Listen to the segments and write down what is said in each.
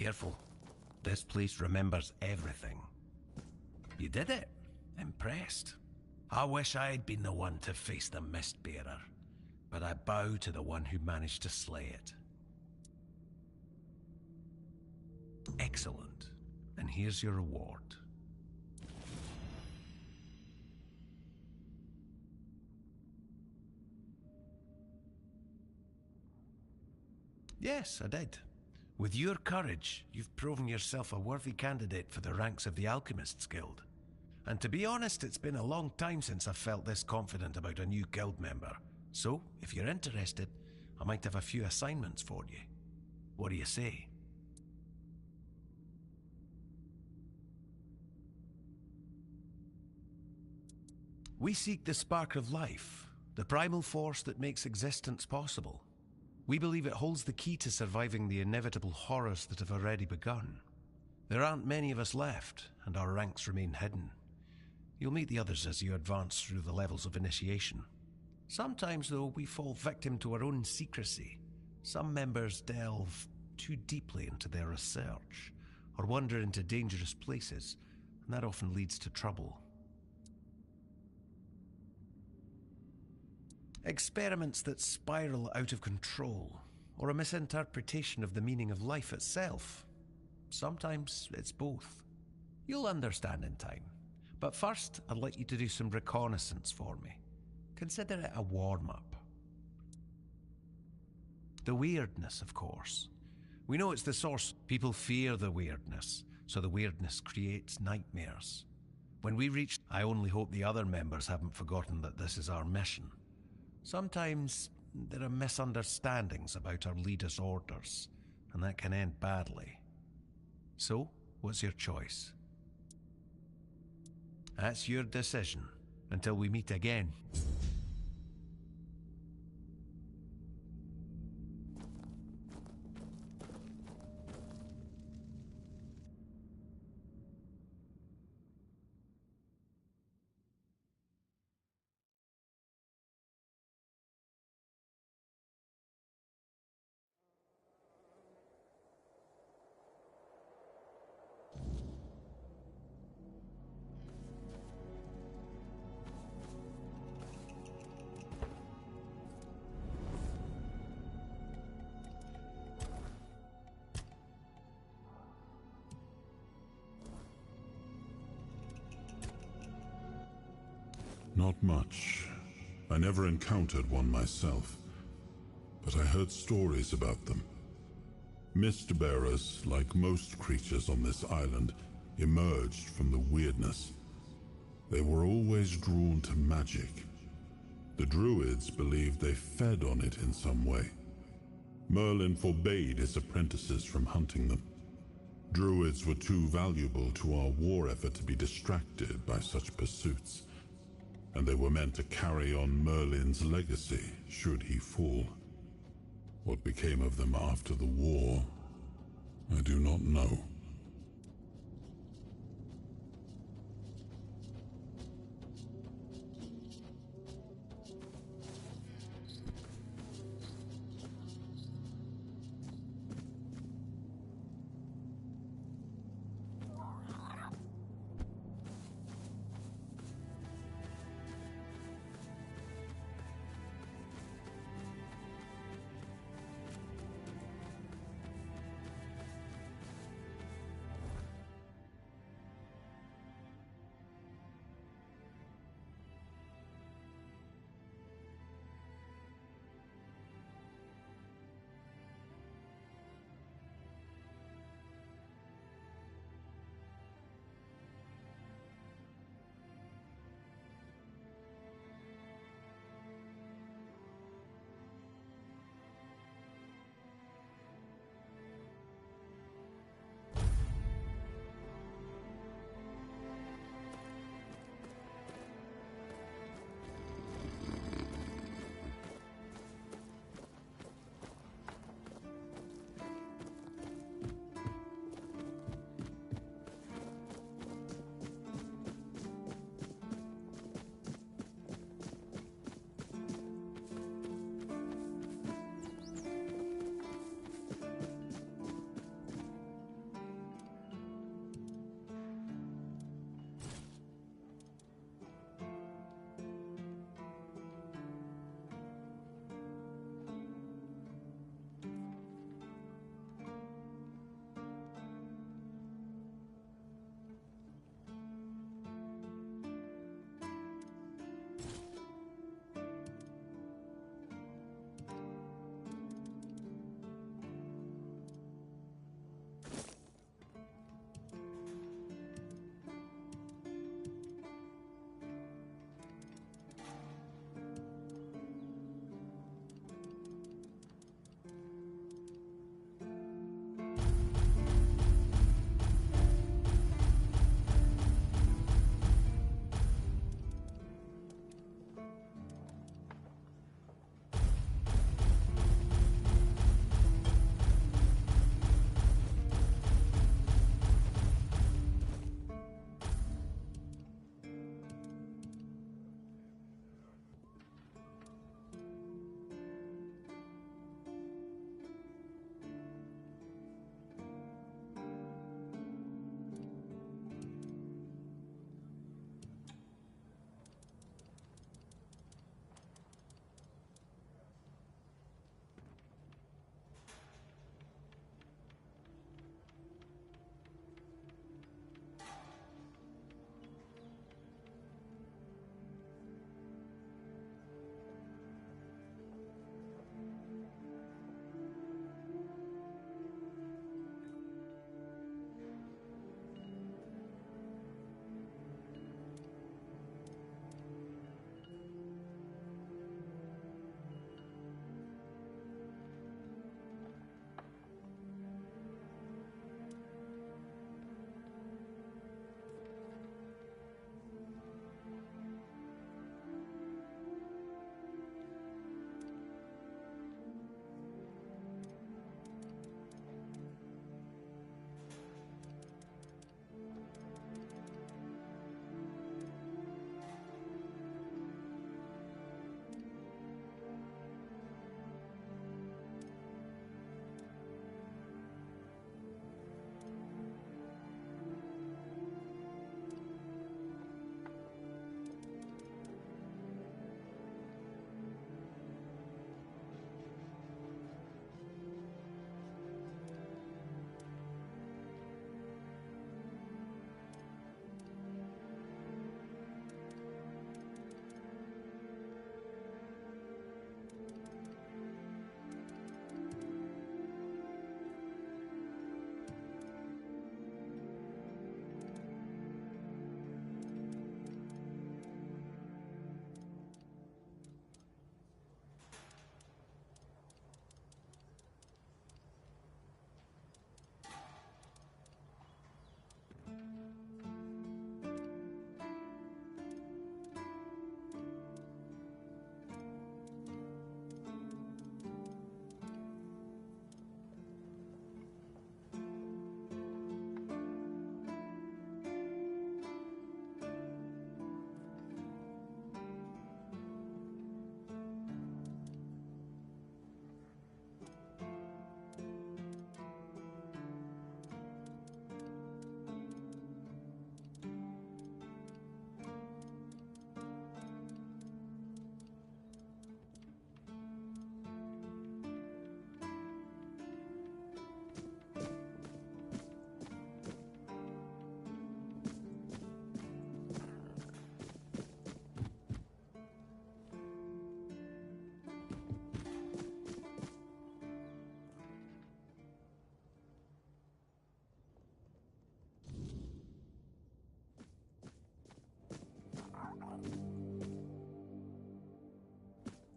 careful. This place remembers everything. You did it. Impressed. I wish I'd been the one to face the Mistbearer, but I bow to the one who managed to slay it. Excellent. And here's your reward. Yes, I did. With your courage, you've proven yourself a worthy candidate for the ranks of the Alchemists Guild. And to be honest, it's been a long time since I've felt this confident about a new guild member. So, if you're interested, I might have a few assignments for you. What do you say? We seek the spark of life, the primal force that makes existence possible. We believe it holds the key to surviving the inevitable horrors that have already begun. There aren't many of us left, and our ranks remain hidden. You'll meet the others as you advance through the levels of initiation. Sometimes, though, we fall victim to our own secrecy. Some members delve too deeply into their research, or wander into dangerous places, and that often leads to trouble. Experiments that spiral out of control, or a misinterpretation of the meaning of life itself. Sometimes it's both. You'll understand in time. But first, I'd like you to do some reconnaissance for me. Consider it a warm-up. The weirdness, of course. We know it's the source. People fear the weirdness, so the weirdness creates nightmares. When we reach, I only hope the other members haven't forgotten that this is our mission. Sometimes there are misunderstandings about our leader's orders, and that can end badly. So, what's your choice? That's your decision, until we meet again. Not much. I never encountered one myself, but I heard stories about them. Mistbearers, like most creatures on this island, emerged from the weirdness. They were always drawn to magic. The druids believed they fed on it in some way. Merlin forbade his apprentices from hunting them. Druids were too valuable to our war effort to be distracted by such pursuits, and they were meant to carry on Merlin's legacy should he fall. What became of them after the war, I do not know.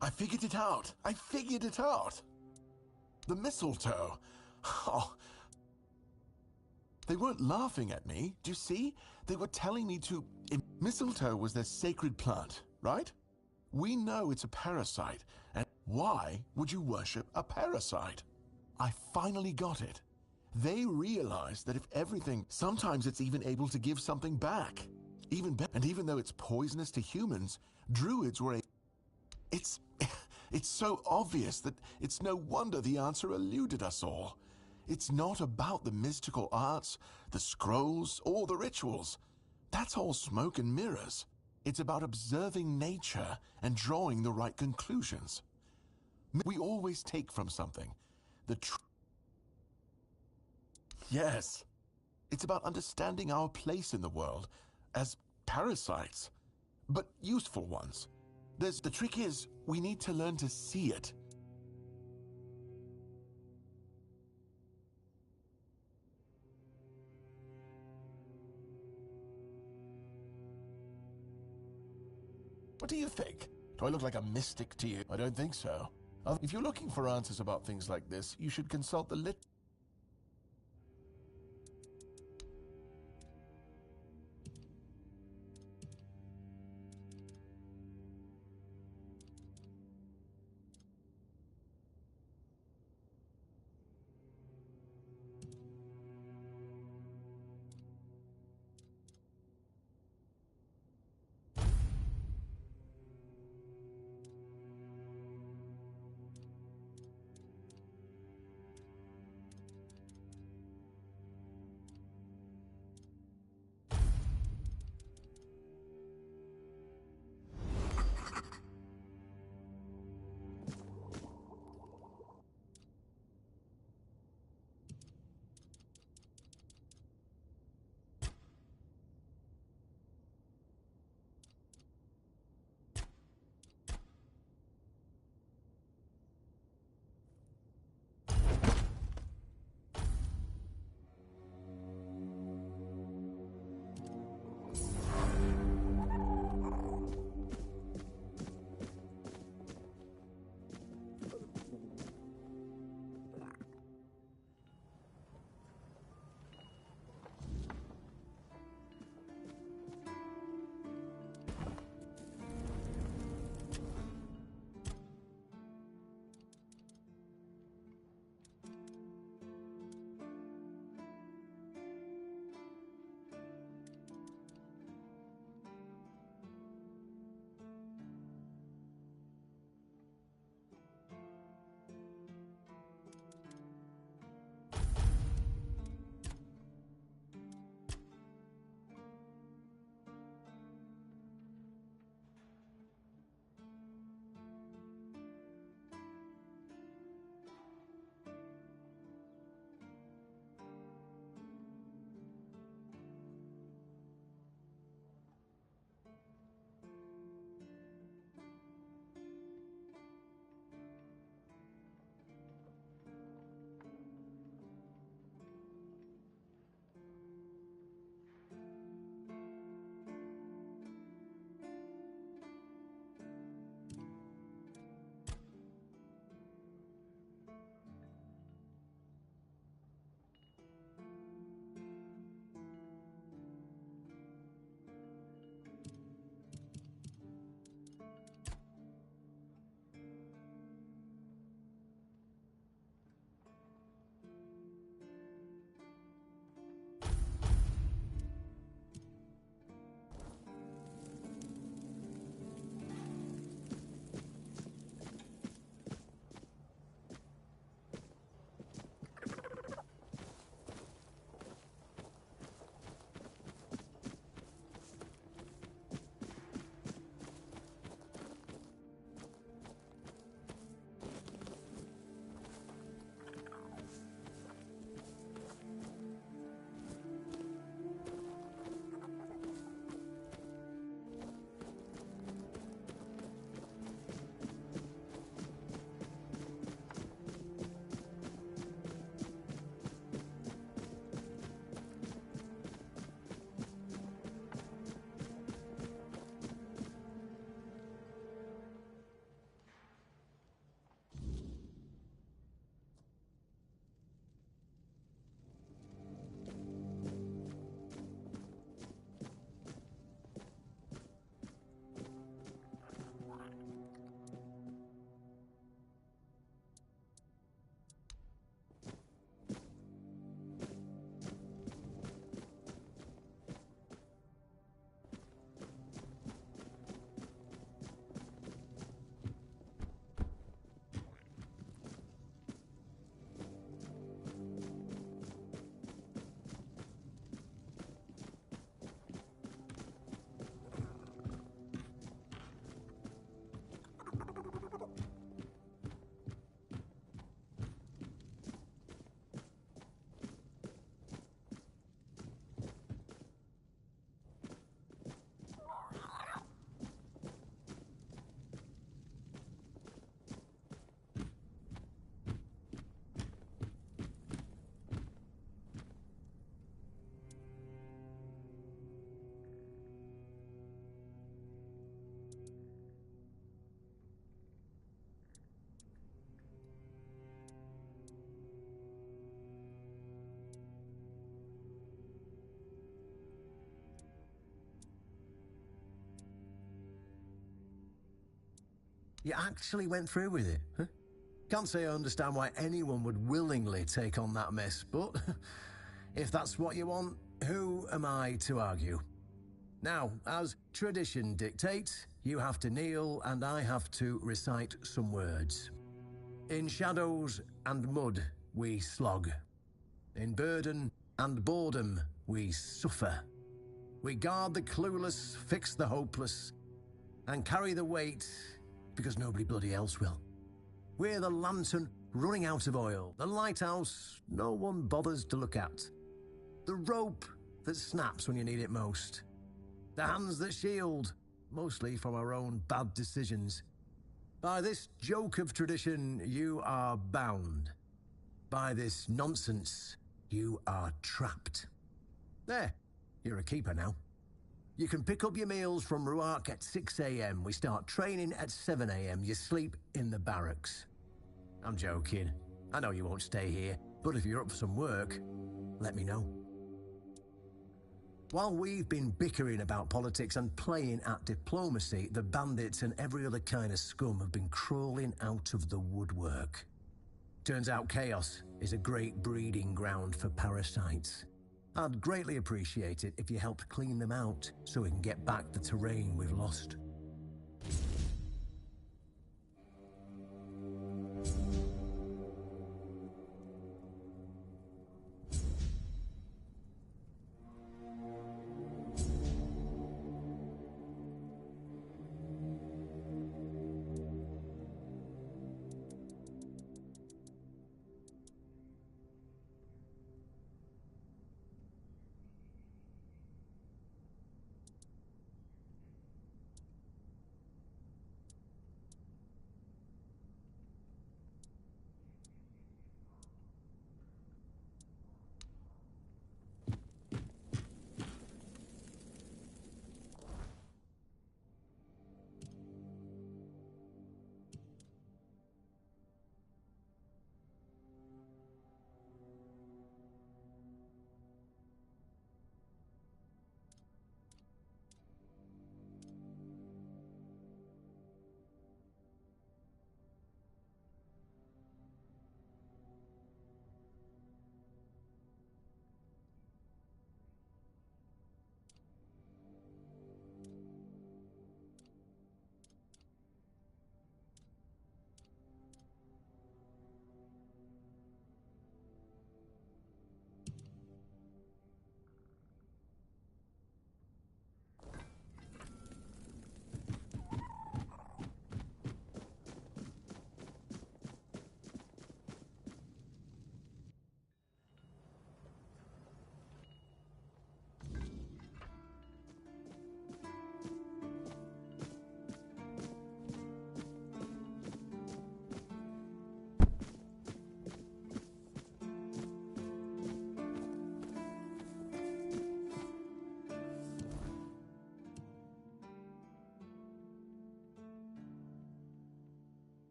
I figured it out. I figured it out. The mistletoe. Oh, they weren't laughing at me. Do you see? They were telling me to... Mistletoe was their sacred plant, right? We know it's a parasite. And why would you worship a parasite? I finally got it. They realized that if everything... Sometimes it's even able to give something back. And even though it's poisonous to humans, druids were a... It's so obvious that it's no wonder the answer eluded us all. It's not about the mystical arts, the scrolls, or the rituals. That's all smoke and mirrors. It's about observing nature and drawing the right conclusions. We always take from something. Yes. It's about understanding our place in the world as parasites, but useful ones. The trick is, we need to learn to see it. What do you think? Do I look like a mystic to you? I don't think so. If you're looking for answers about things like this, you should consult the lit... You actually went through with it, huh? Can't say I understand why anyone would willingly take on that mess, but if that's what you want, who am I to argue? Now, as tradition dictates, you have to kneel and I have to recite some words. In shadows and mud we slog. In burden and boredom we suffer. We guard the clueless, fix the hopeless, and carry the weight because nobody bloody else will. We're the lantern running out of oil, the lighthouse no one bothers to look at, the rope that snaps when you need it most, the hands that shield, mostly from our own bad decisions. By this joke of tradition, you are bound. By this nonsense, you are trapped. There, you're a keeper now. You can pick up your meals from Ruark at 6 a.m. We start training at 7 a.m. You sleep in the barracks. I'm joking. I know you won't stay here, but if you're up for some work, let me know. While we've been bickering about politics and playing at diplomacy, the bandits and every other kind of scum have been crawling out of the woodwork. Turns out chaos is a great breeding ground for parasites. I'd greatly appreciate it if you helped clean them out so we can get back the terrain we've lost.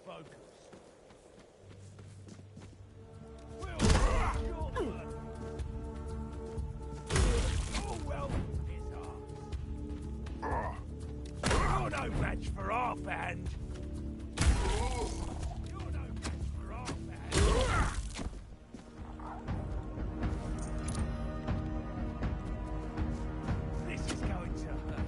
focus. Oh, well, you're no match for our band. You're no match for our band. This is going to hurt.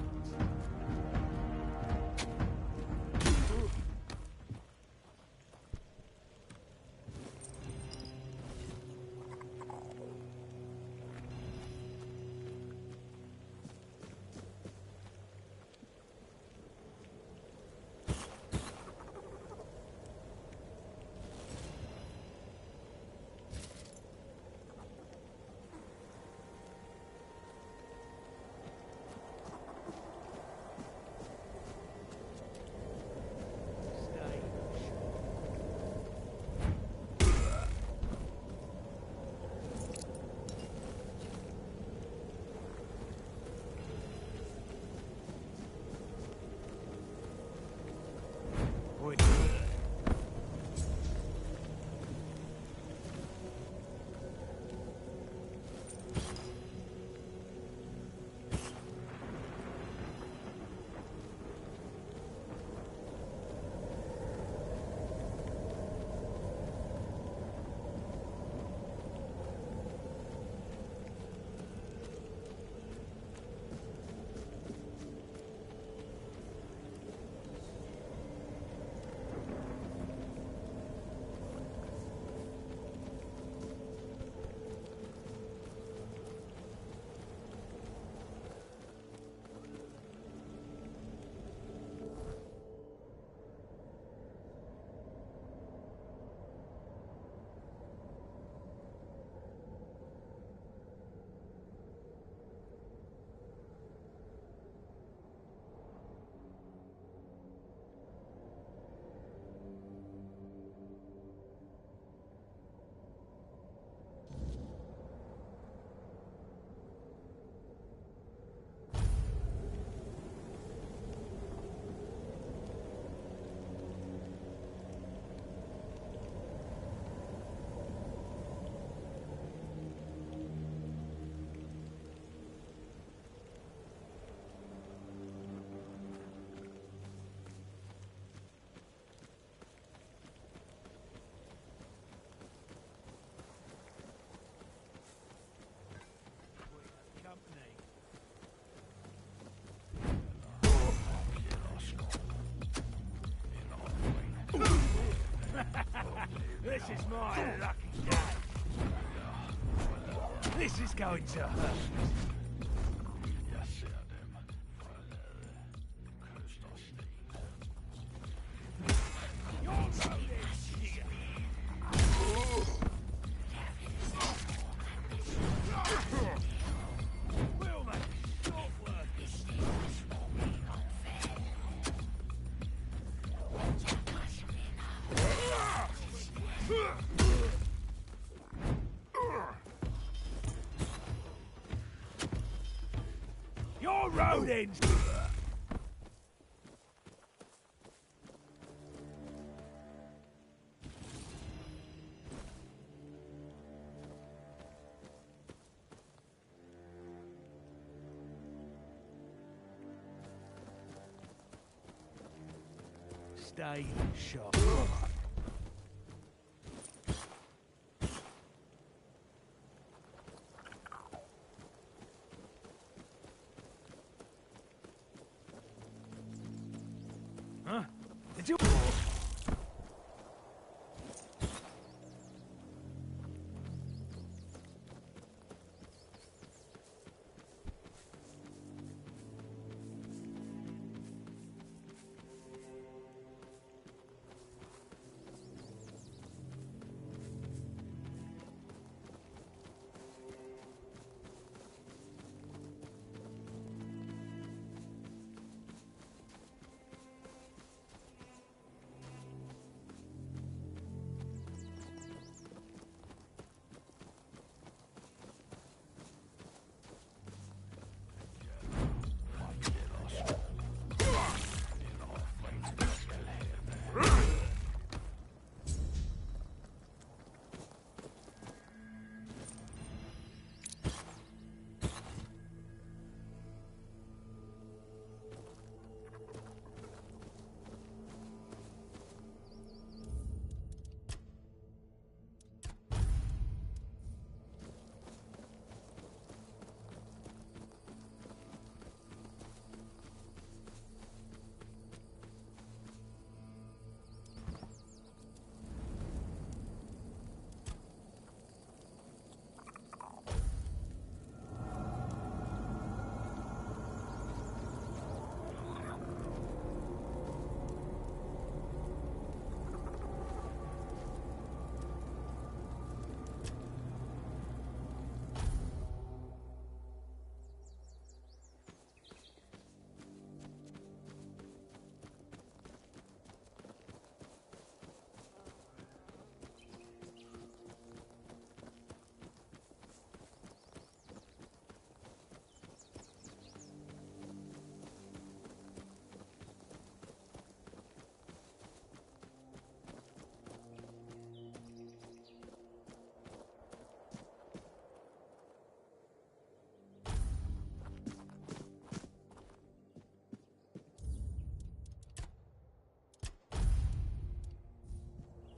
This is my lucky day. This is going to hurt. We'll make short work. Your road ends. Stay sharp. Huh? Did you?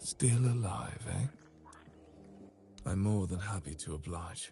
Still alive, eh? I'm more than happy to oblige.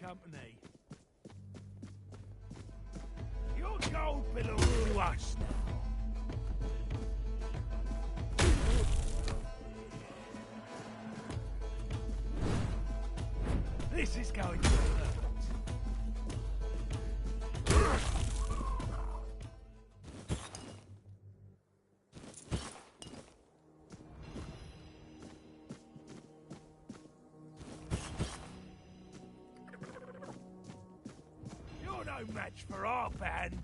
company. Your gold belongs to us now. This is going to hurt. You're no match for our band.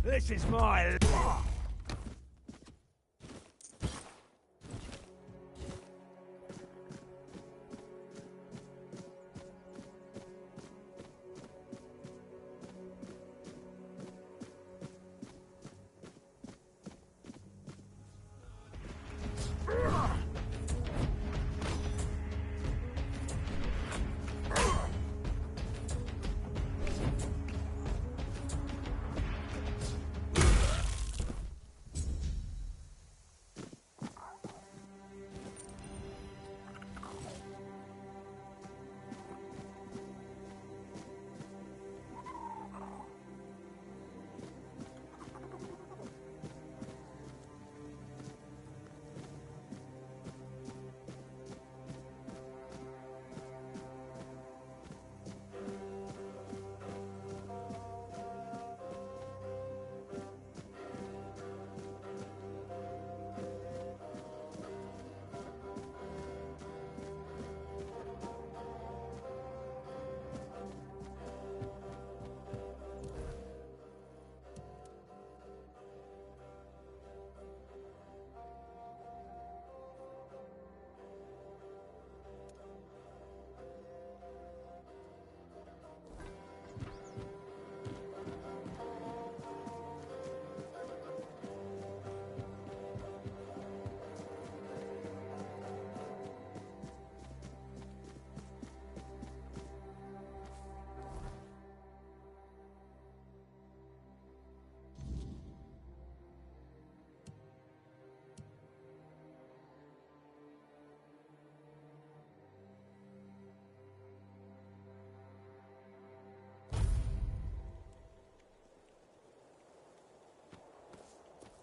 This is my...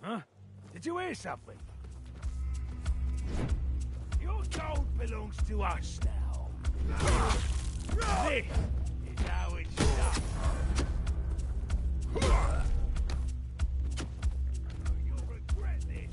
Huh? Did you hear something? Your gold belongs to us now. This is how it's done. You'll regret this.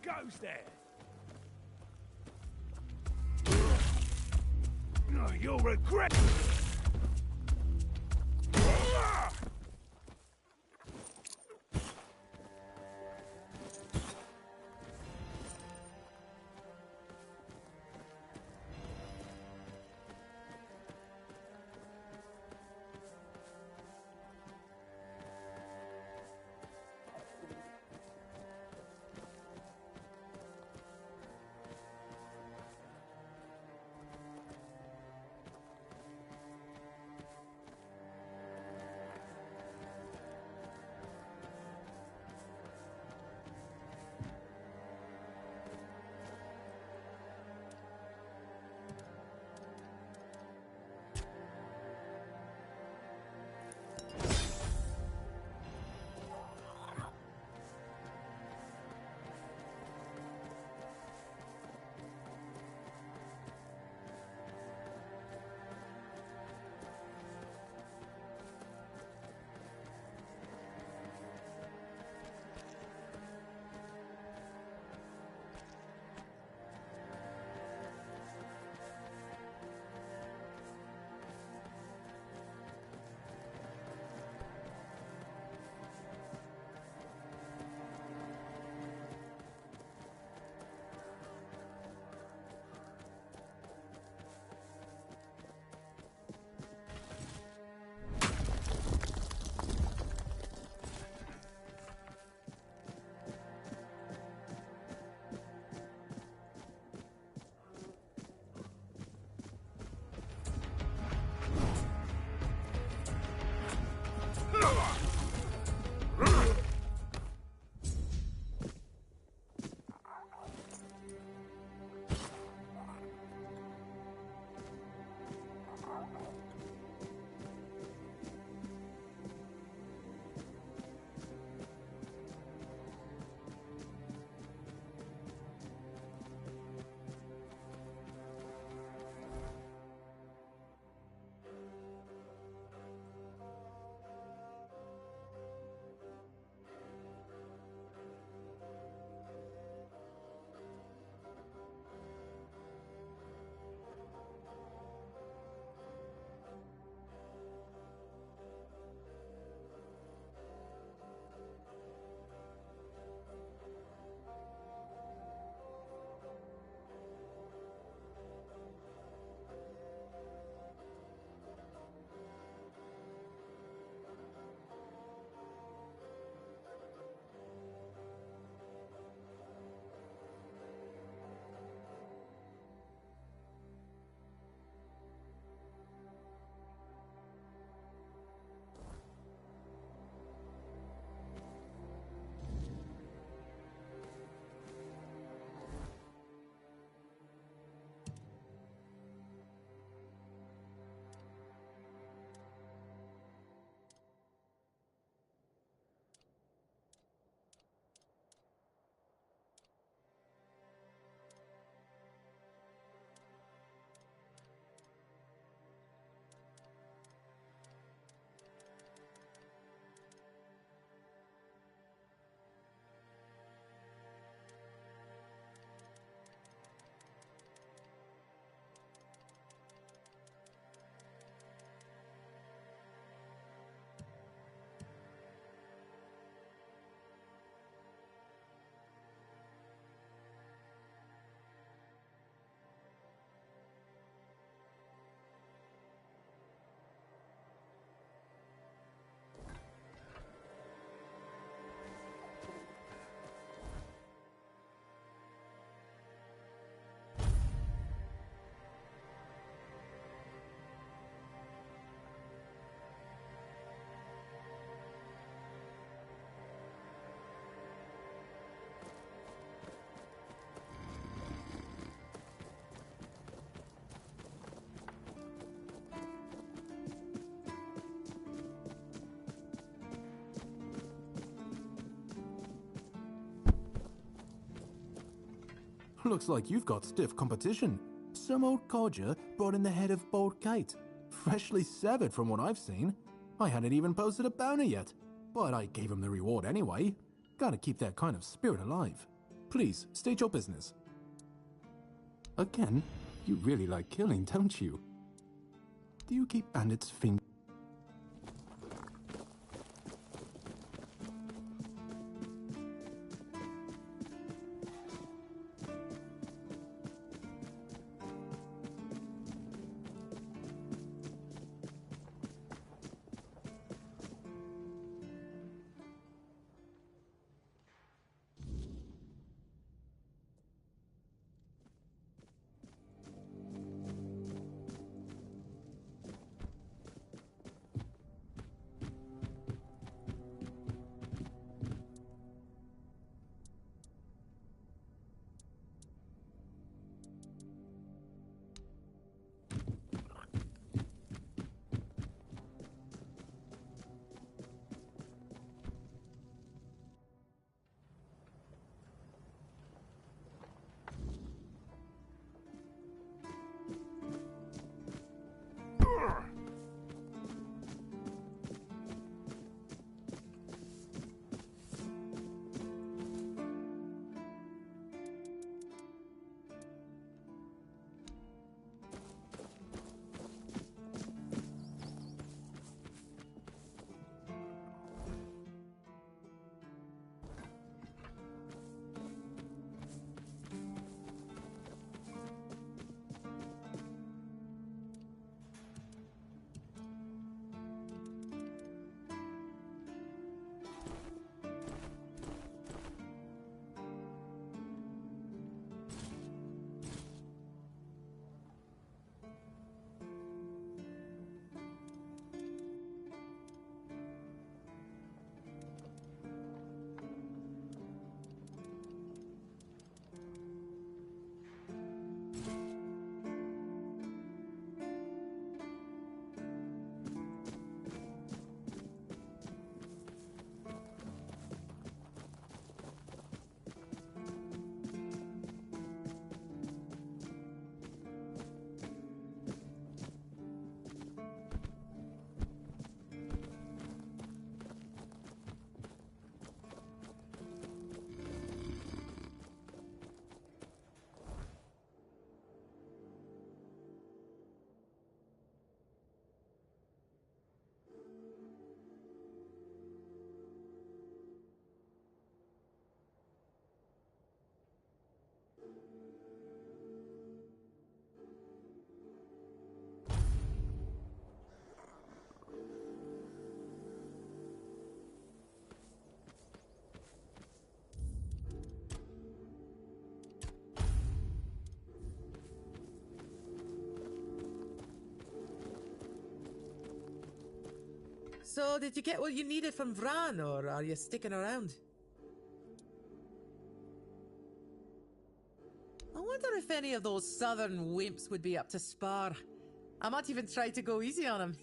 goes there? No, you'll regret it. Looks like you've got stiff competition. Some old codger brought in the head of Bold Kite. Freshly severed from what I've seen. I hadn't even posted a bounty yet, but I gave him the reward anyway. Gotta keep that kind of spirit alive. Please, state your business. Again? You really like killing, don't you? Do you keep bandits' fingers? So, did you get what you needed from Vran, or are you sticking around? I wonder if any of those southern wimps would be up to spar. I might even try to go easy on them.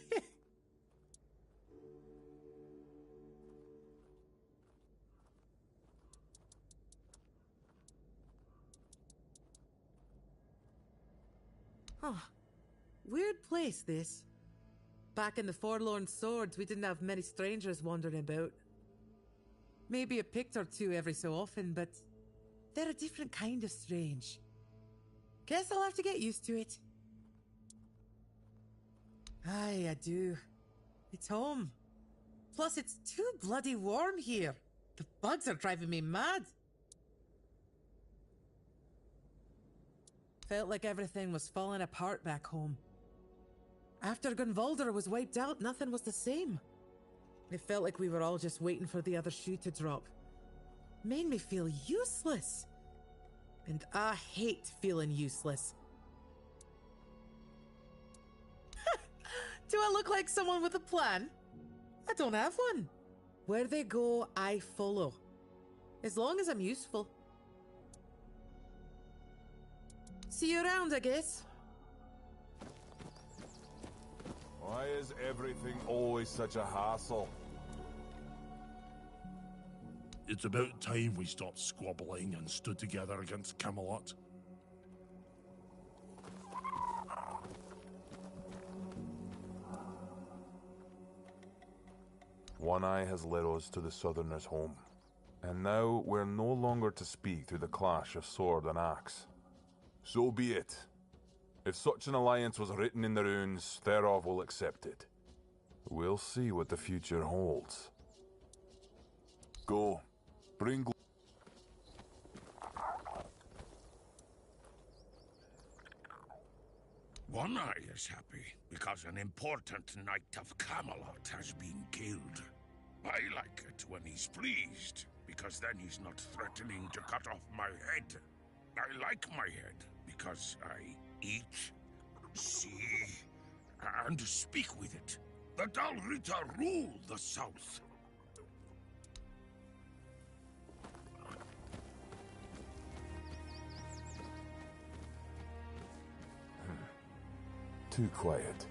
Huh. Weird place, this. Back in the Forlorn Swords, we didn't have many strangers wandering about. Maybe a pict or two every so often, but they're a different kind of strange. Guess I'll have to get used to it. Aye, I do. It's home. Plus, it's too bloody warm here. The bugs are driving me mad. Felt like everything was falling apart back home. After Gunvalder was wiped out, nothing was the same. It felt like we were all just waiting for the other shoe to drop. Made me feel useless. And I hate feeling useless. Do I look like someone with a plan? I don't have one. Where they go, I follow. As long as I'm useful. See you around, I guess. Why is everything always such a hassle? It's about time we stopped squabbling and stood together against Camelot. One Eye has led us to the Southerner's home. And now we're no longer to speak through the clash of sword and axe. So be it. If such an alliance was written in the runes, thereof we'll accept it. We'll see what the future holds. Go. Bring... One Eye is happy because an important knight of Camelot has been killed. I like it when he's pleased, because then he's not threatening to cut off my head. I like my head because I eat, see, and speak with it. The Dalrita rule the South. Too quiet.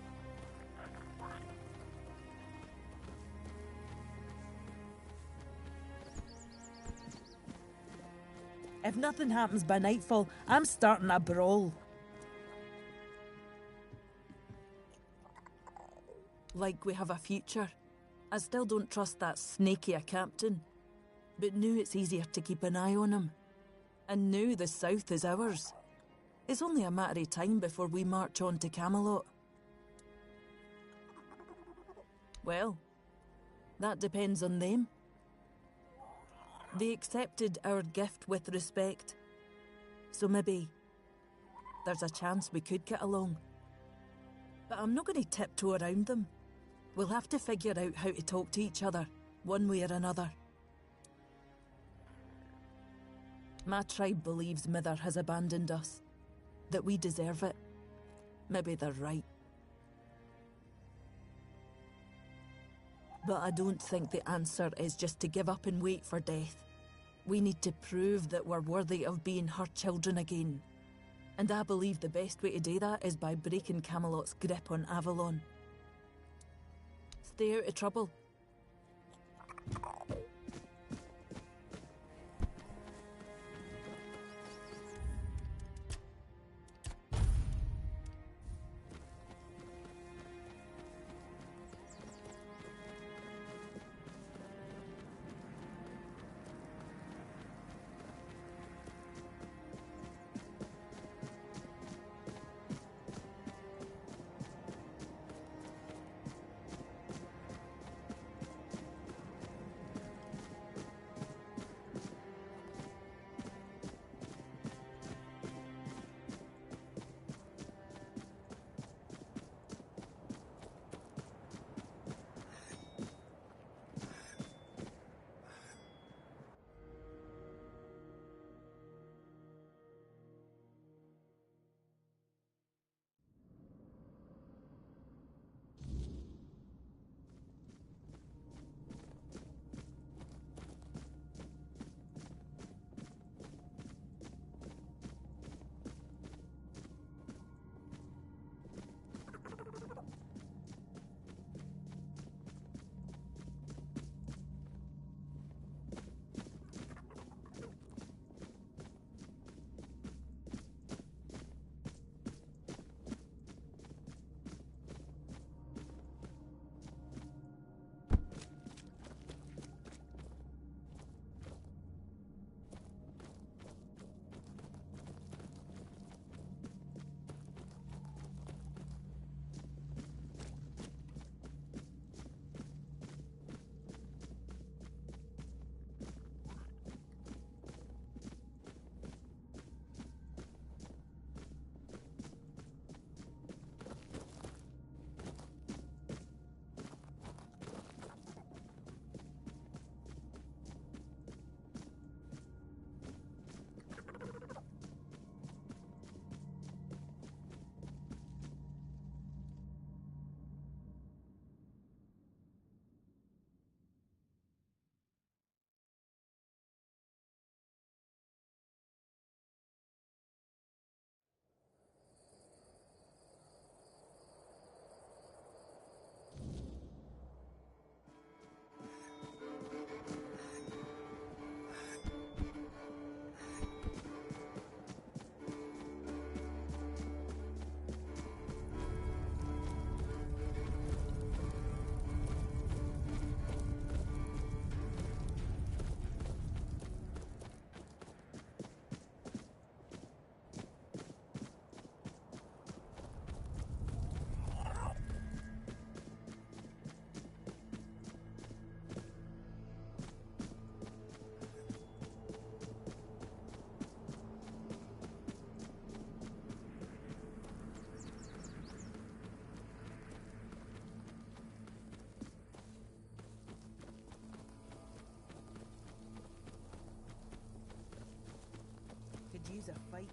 If nothing happens by nightfall, I'm starting a brawl. Like we have a future. I still don't trust that snaky a captain. But now it's easier to keep an eye on him. And now the south is ours. It's only a matter of time before we march on to Camelot. Well, that depends on them. They accepted our gift with respect. So maybe there's a chance we could get along. But I'm not going to tiptoe around them. We'll have to figure out how to talk to each other, one way or another. My tribe believes Mither has abandoned us. That we deserve it. Maybe they're right. But I don't think the answer is just to give up and wait for death. We need to prove that we're worthy of being her children again. And I believe the best way to do that is by breaking Camelot's grip on Avalon. Stay out of trouble. choose a fight.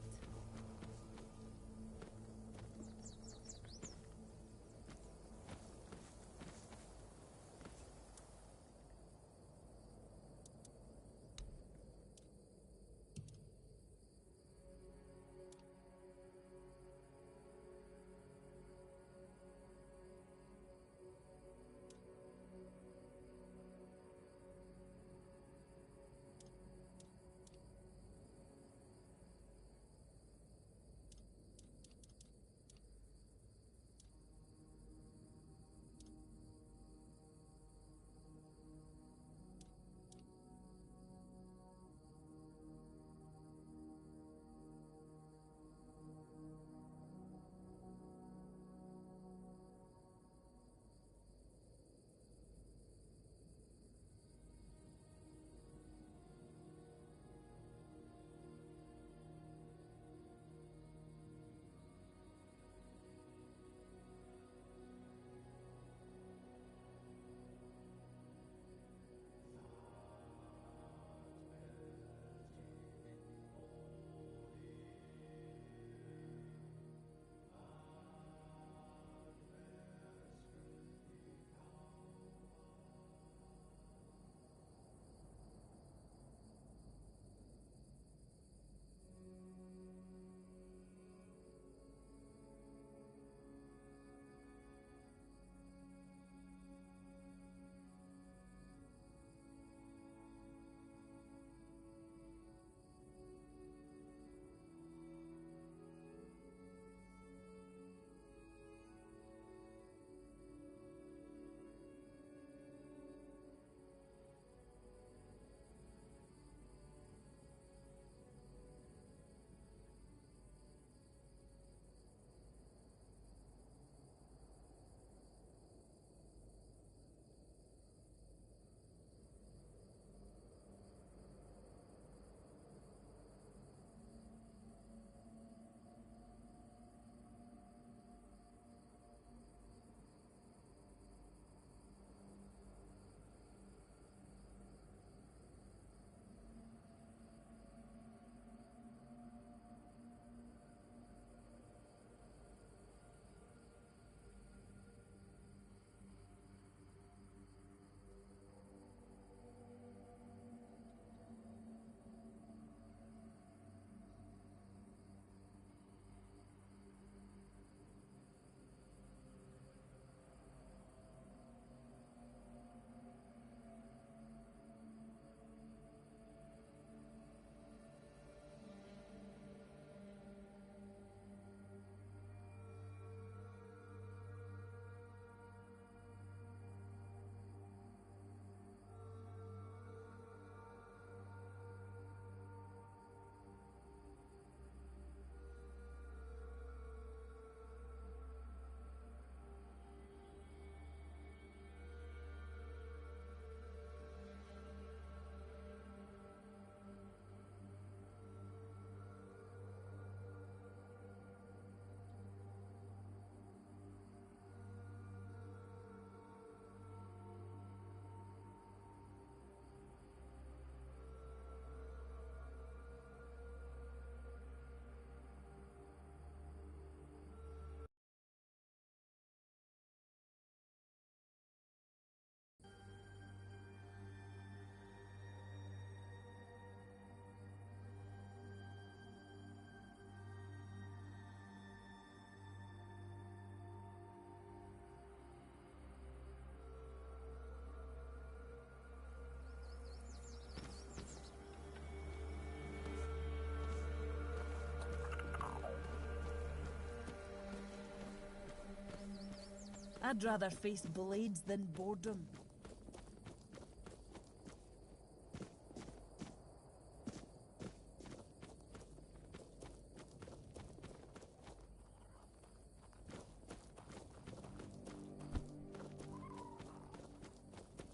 I'd rather face blades than boredom.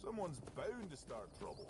Someone's bound to start trouble.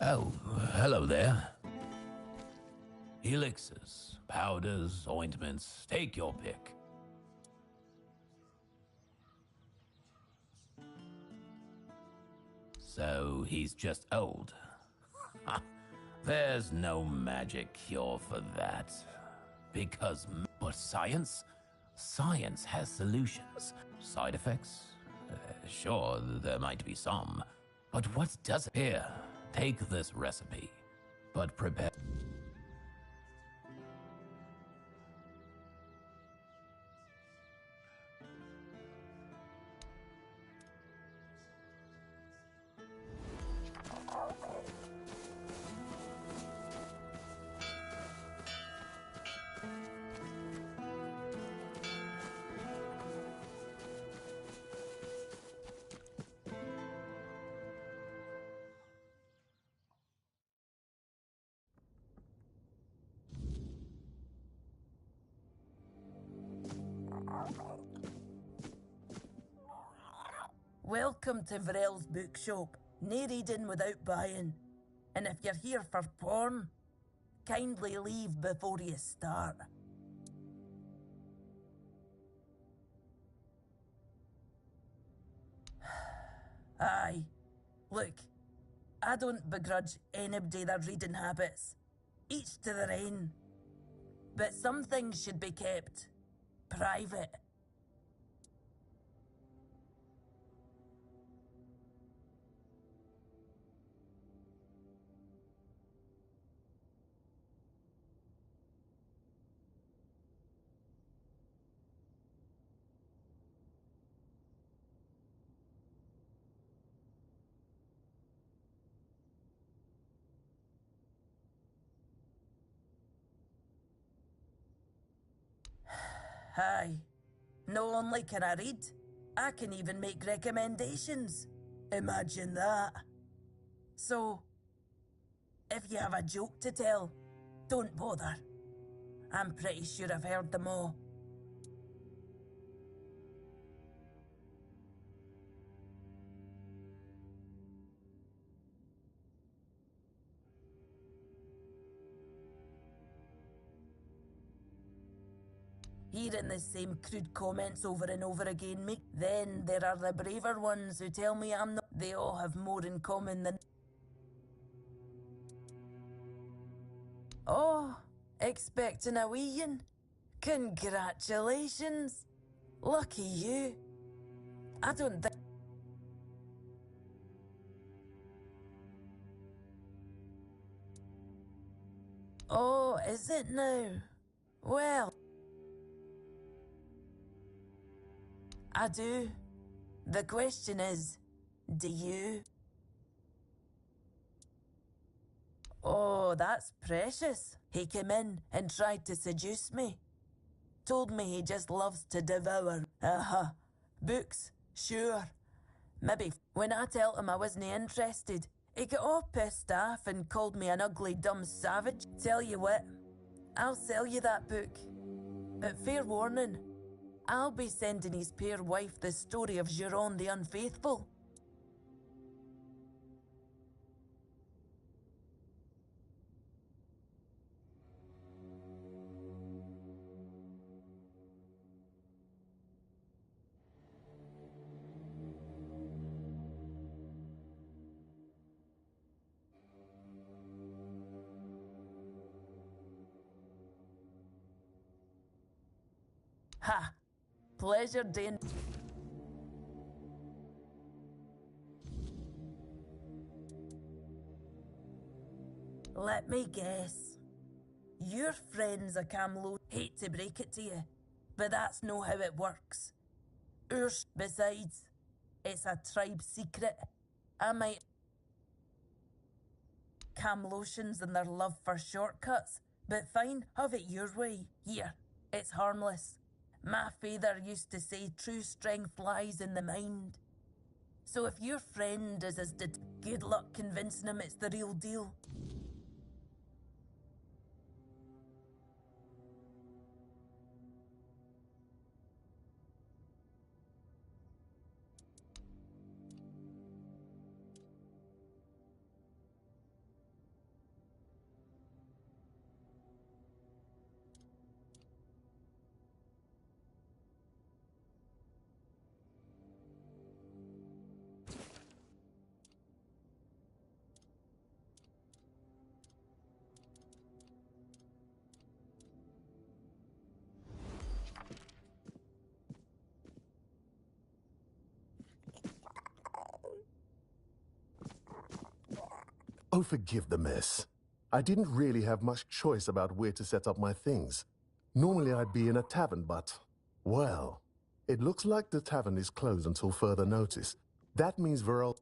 Oh, hello there. Elixirs, powders, ointments, take your pick. So he's just old. There's no magic cure for that. But science? Science has solutions. Side effects? Sure, there might be some. But what does it? Here, take this recipe. But prepare. Welcome to Vrel's bookshop. No reading without buying. And if you're here for porn, kindly leave before you start. Aye. Look, I don't begrudge anybody their reading habits. Each to their own. But some things should be kept private. Aye. Not only can I read, I can even make recommendations. Imagine that. So, if you have a joke to tell, don't bother. I'm pretty sure I've heard them all. Hearing the same crude comments over and over again make. Then there are the braver ones who tell me I'm not. They all have more in common than. Oh, expecting a wee-un? Congratulations. Lucky you. I don't think. Oh, is it now? Well. I do. The question is, do you? Oh, that's precious. He came in and tried to seduce me. Told me he just loves to devour. Books, sure. Maybe when I told him I wasn't interested, he got all pissed off and called me an ugly, dumb savage. Tell you what, I'll sell you that book. But fair warning, I'll be sending his poor wife the story of Giron the Unfaithful. Ha! Pleasure, Dane. Let me guess. Your friends are Camelot. Hate to break it to you, but that's not how it works. Besides, it's a tribe secret. I might. Camlotians and their love for shortcuts, but fine, have it your way. Here, it's harmless. My father used to say true strength lies in the mind. So if your friend is as good luck convincing him it's the real deal. Oh, forgive the mess. I didn't really have much choice about where to set up my things. Normally I'd be in a tavern, but... well, it looks like the tavern is closed until further notice. That means Varel...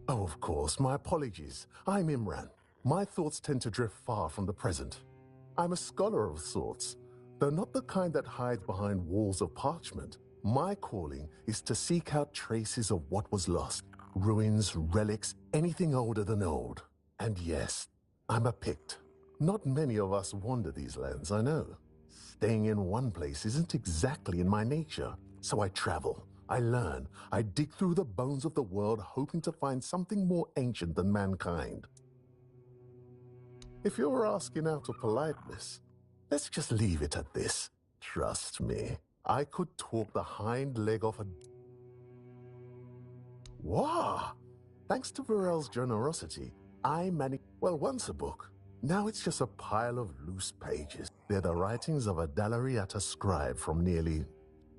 Oh, of course, my apologies. I'm Imran. My thoughts tend to drift far from the present. I'm a scholar of sorts, though not the kind that hides behind walls of parchment. My calling is to seek out traces of what was lost. Ruins, relics, anything older than old. And yes, I'm a Pict. Not many of us wander these lands, I know. Staying in one place isn't exactly in my nature, so I travel. I learn. I dig through the bones of the world, hoping to find something more ancient than mankind. If you're asking out of politeness, let's just leave it at this. Trust me, I could talk the hind leg off a... Wow! Thanks to Varel's generosity, I managed... well, once a book. Now it's just a pile of loose pages. They're the writings of a Dalariata scribe from nearly...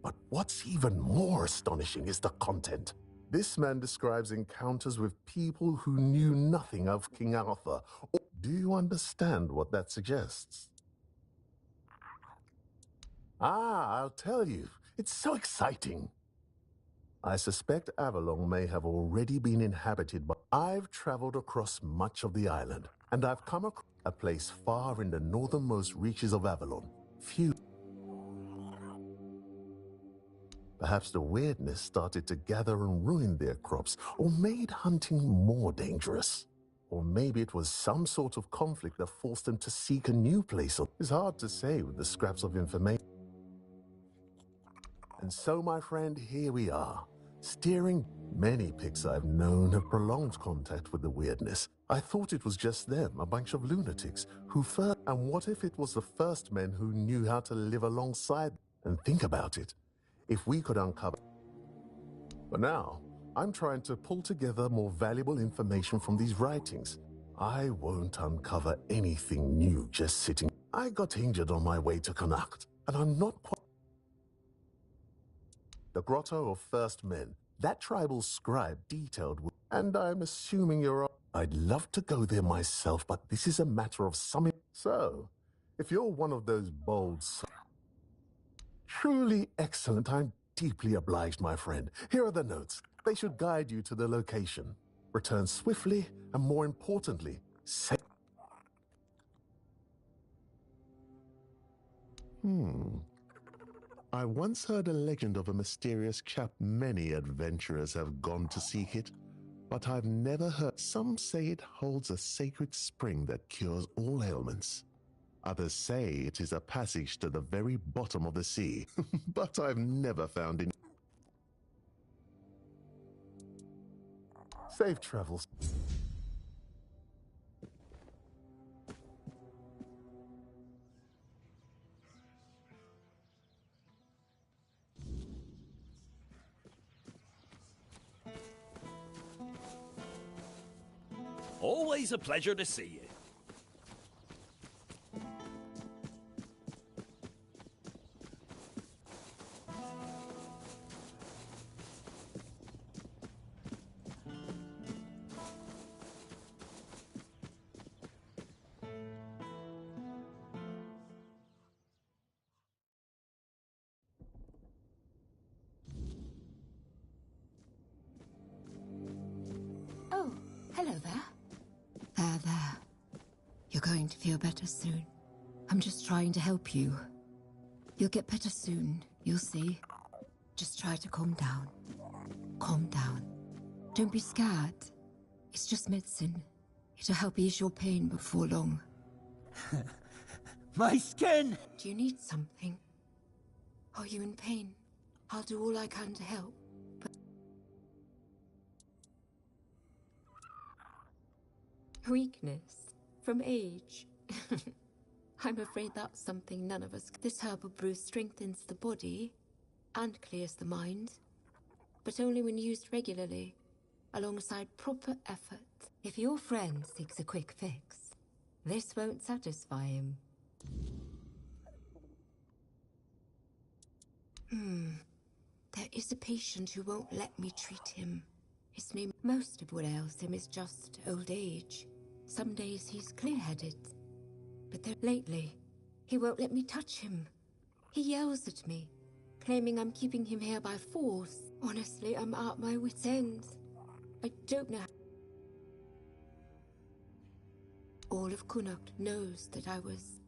But what's even more astonishing is the content. This man describes encounters with people who knew nothing of King Arthur. Do you understand what that suggests? Ah, I'll tell you. It's so exciting. I suspect Avalon may have already been inhabited, but I've traveled across much of the island, and I've come across a place far in the northernmost reaches of Avalon. Perhaps the weirdness started to gather and ruin their crops, or made hunting more dangerous. Or maybe it was some sort of conflict that forced them to seek a new place. It's hard to say with the scraps of information. And so, my friend, here we are. Steering. Many Picts I've known have prolonged contact with the weirdness. I thought it was just them, a bunch of lunatics, who first... And what if it was the first men who knew how to live alongside? And think about it. If we could uncover... But now, I'm trying to pull together more valuable information from these writings. I won't uncover anything new just sitting... I got injured on my way to Connacht, and I'm not quite... The Grotto of First Men, that tribal scribe detailed... And I'm assuming you're... I'd love to go there myself, but this is a matter of some... So, if you're one of those bold... Truly excellent. I'm deeply obliged, my friend. Here are the notes. They should guide you to the location. Return swiftly, and more importantly, safe. I once heard a legend of a mysterious chap. Many adventurers have gone to seek it, but I've never heard. Some say it holds a sacred spring that cures all ailments. Others say it is a passage to the very bottom of the sea, but I've never found it. Safe travels. Always a pleasure to see you. Oh, hello there. There. You're going to feel better soon. I'm just trying to help you. You'll get better soon, you'll see. Just try to calm down. Calm down. Don't be scared. It's just medicine. It'll help ease your pain before long. My skin! Do you need something? Are you in pain? I'll do all I can to help. Weakness? From age? I'm afraid that's something none of us... This herbal brew strengthens the body and clears the mind, but only when used regularly, alongside proper effort. If your friend seeks a quick fix, this won't satisfy him. There is a patient who won't let me treat him. His name, most of what ails him is just old age. Some days he's clear-headed, but then lately, he won't let me touch him. He yells at me, claiming I'm keeping him here by force. Honestly, I'm at my wit's end. I don't know. All of Connacht knows that I was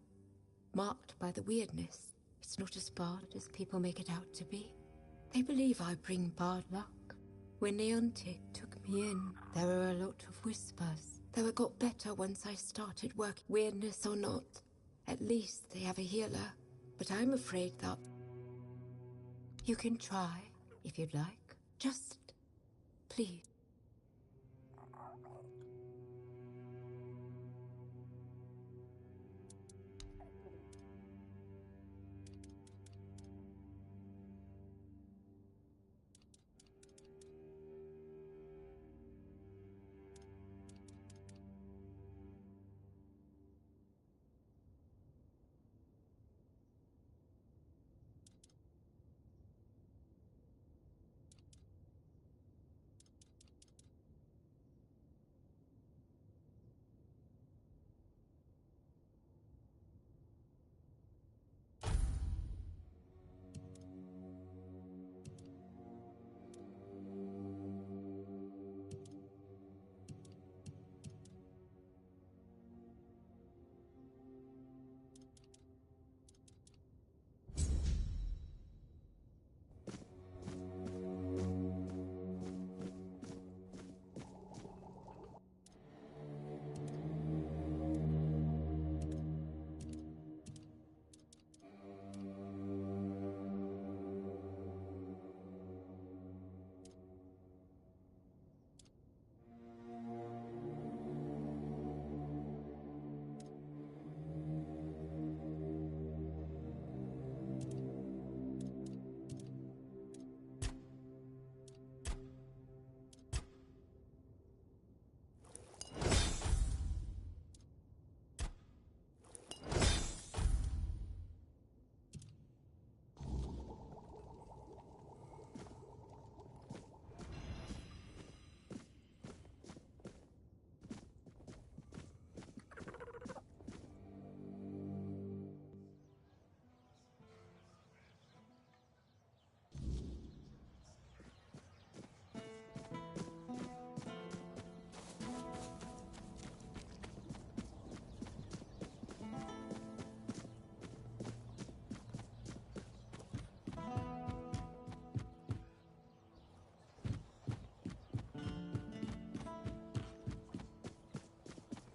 marked by the weirdness. It's not as bad as people make it out to be. They believe I bring bad luck. When Neontic took me in, there were a lot of whispers, though it got better once I started working. Weirdness or not, at least they have a healer, but I'm afraid that you can try if you'd like. Just please.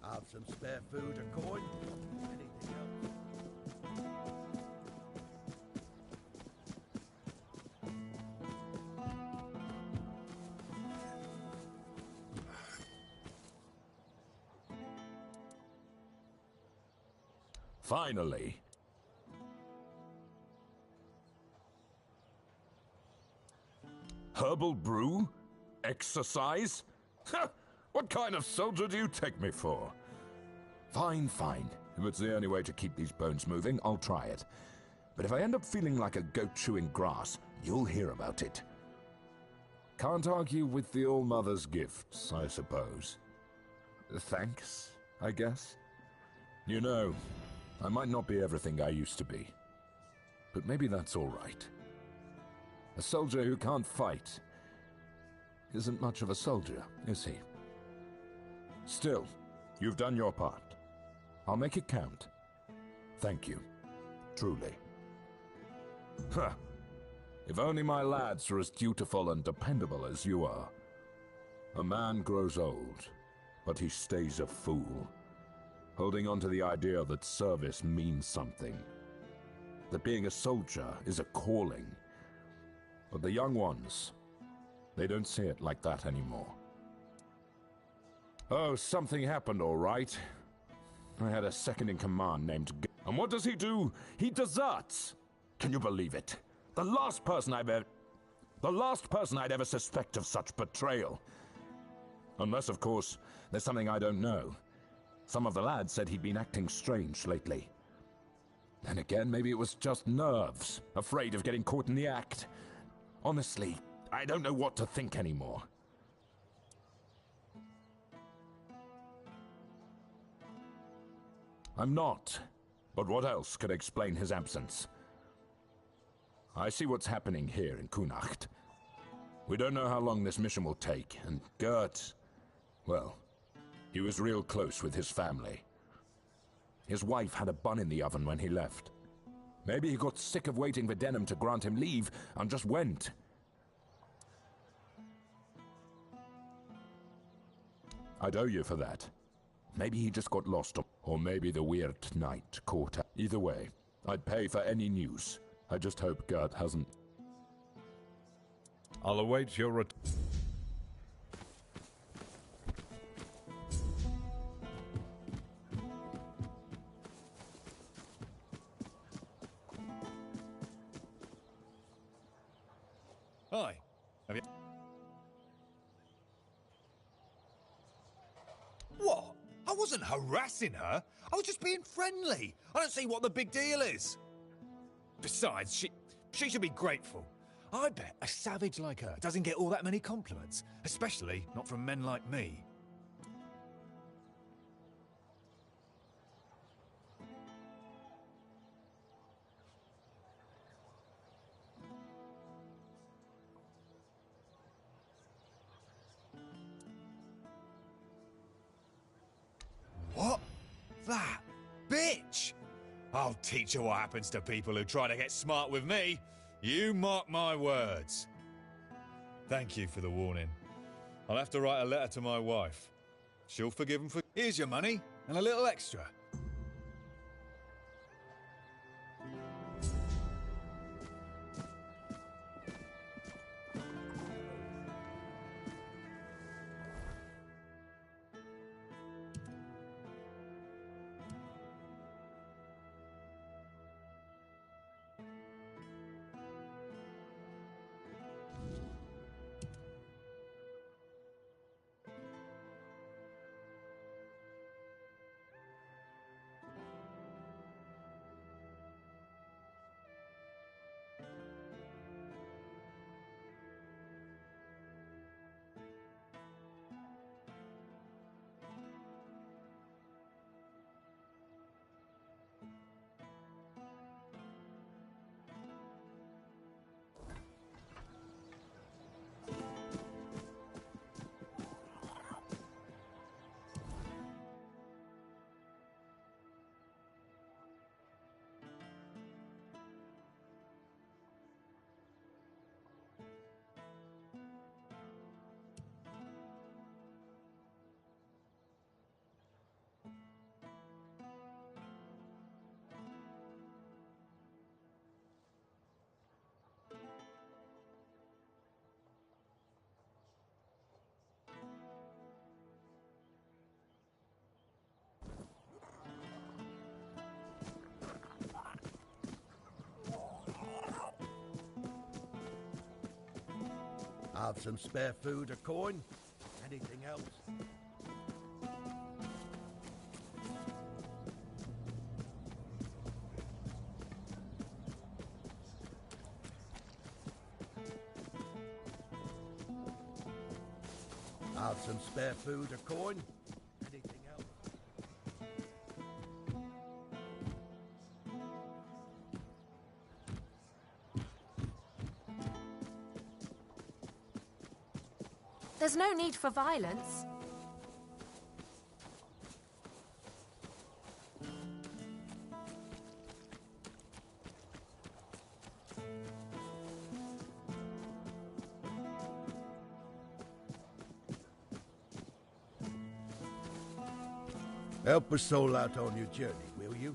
Have some spare food or coin? Anything else? Finally. Herbal brew? Exercise? What kind of soldier do you take me for? Fine, fine. If it's the only way to keep these bones moving, I'll try it. But if I end up feeling like a goat chewing grass, you'll hear about it. Can't argue with the All-Mother's gifts, I suppose. Thanks, I guess. You know, I might not be everything I used to be. But maybe that's all right. A soldier who can't fight isn't much of a soldier, is he? Still, you've done your part. I'll make it count. Thank you. Truly. Huh. If only my lads were as dutiful and dependable as you are. A man grows old, but he stays a fool, holding on to the idea that service means something, that being a soldier is a calling. But the young ones, they don't see it like that anymore. Oh, something happened, all right. I had a second-in-command named and what does he do? He deserts! Can you believe it? The last person I'd ever suspect of such betrayal. Unless, of course, there's something I don't know. Some of the lads said he'd been acting strange lately. Then again, maybe it was just nerves, afraid of getting caught in the act. Honestly, I don't know what to think anymore. I'm not. But what else could explain his absence? I see what's happening here in Kunacht. We don't know how long this mission will take, and Gert, well, he was real close with his family. His wife had a bun in the oven when he left. Maybe he got sick of waiting for Denham to grant him leave and just went. I'd owe you for that. Maybe he just got lost, or maybe the weird night caught up. Either way, I'd pay for any news. I just hope Gert hasn't. I'll await your return. Hi. Have you... What? I wasn't harassing her. I was just being friendly. I don't see what the big deal is. Besides, she should be grateful. I bet a savage like her doesn't get all that many compliments, especially not from men like me. What? That bitch! I'll teach her what happens to people who try to get smart with me. You mark my words. Thank you for the warning. I'll have to write a letter to my wife. She'll forgive and forgive. Here's your money and a little extra. Have some spare food or coin? Anything else? Have some spare food or coin? Anything else? There's no need for violence. Help a soul out on your journey, will you?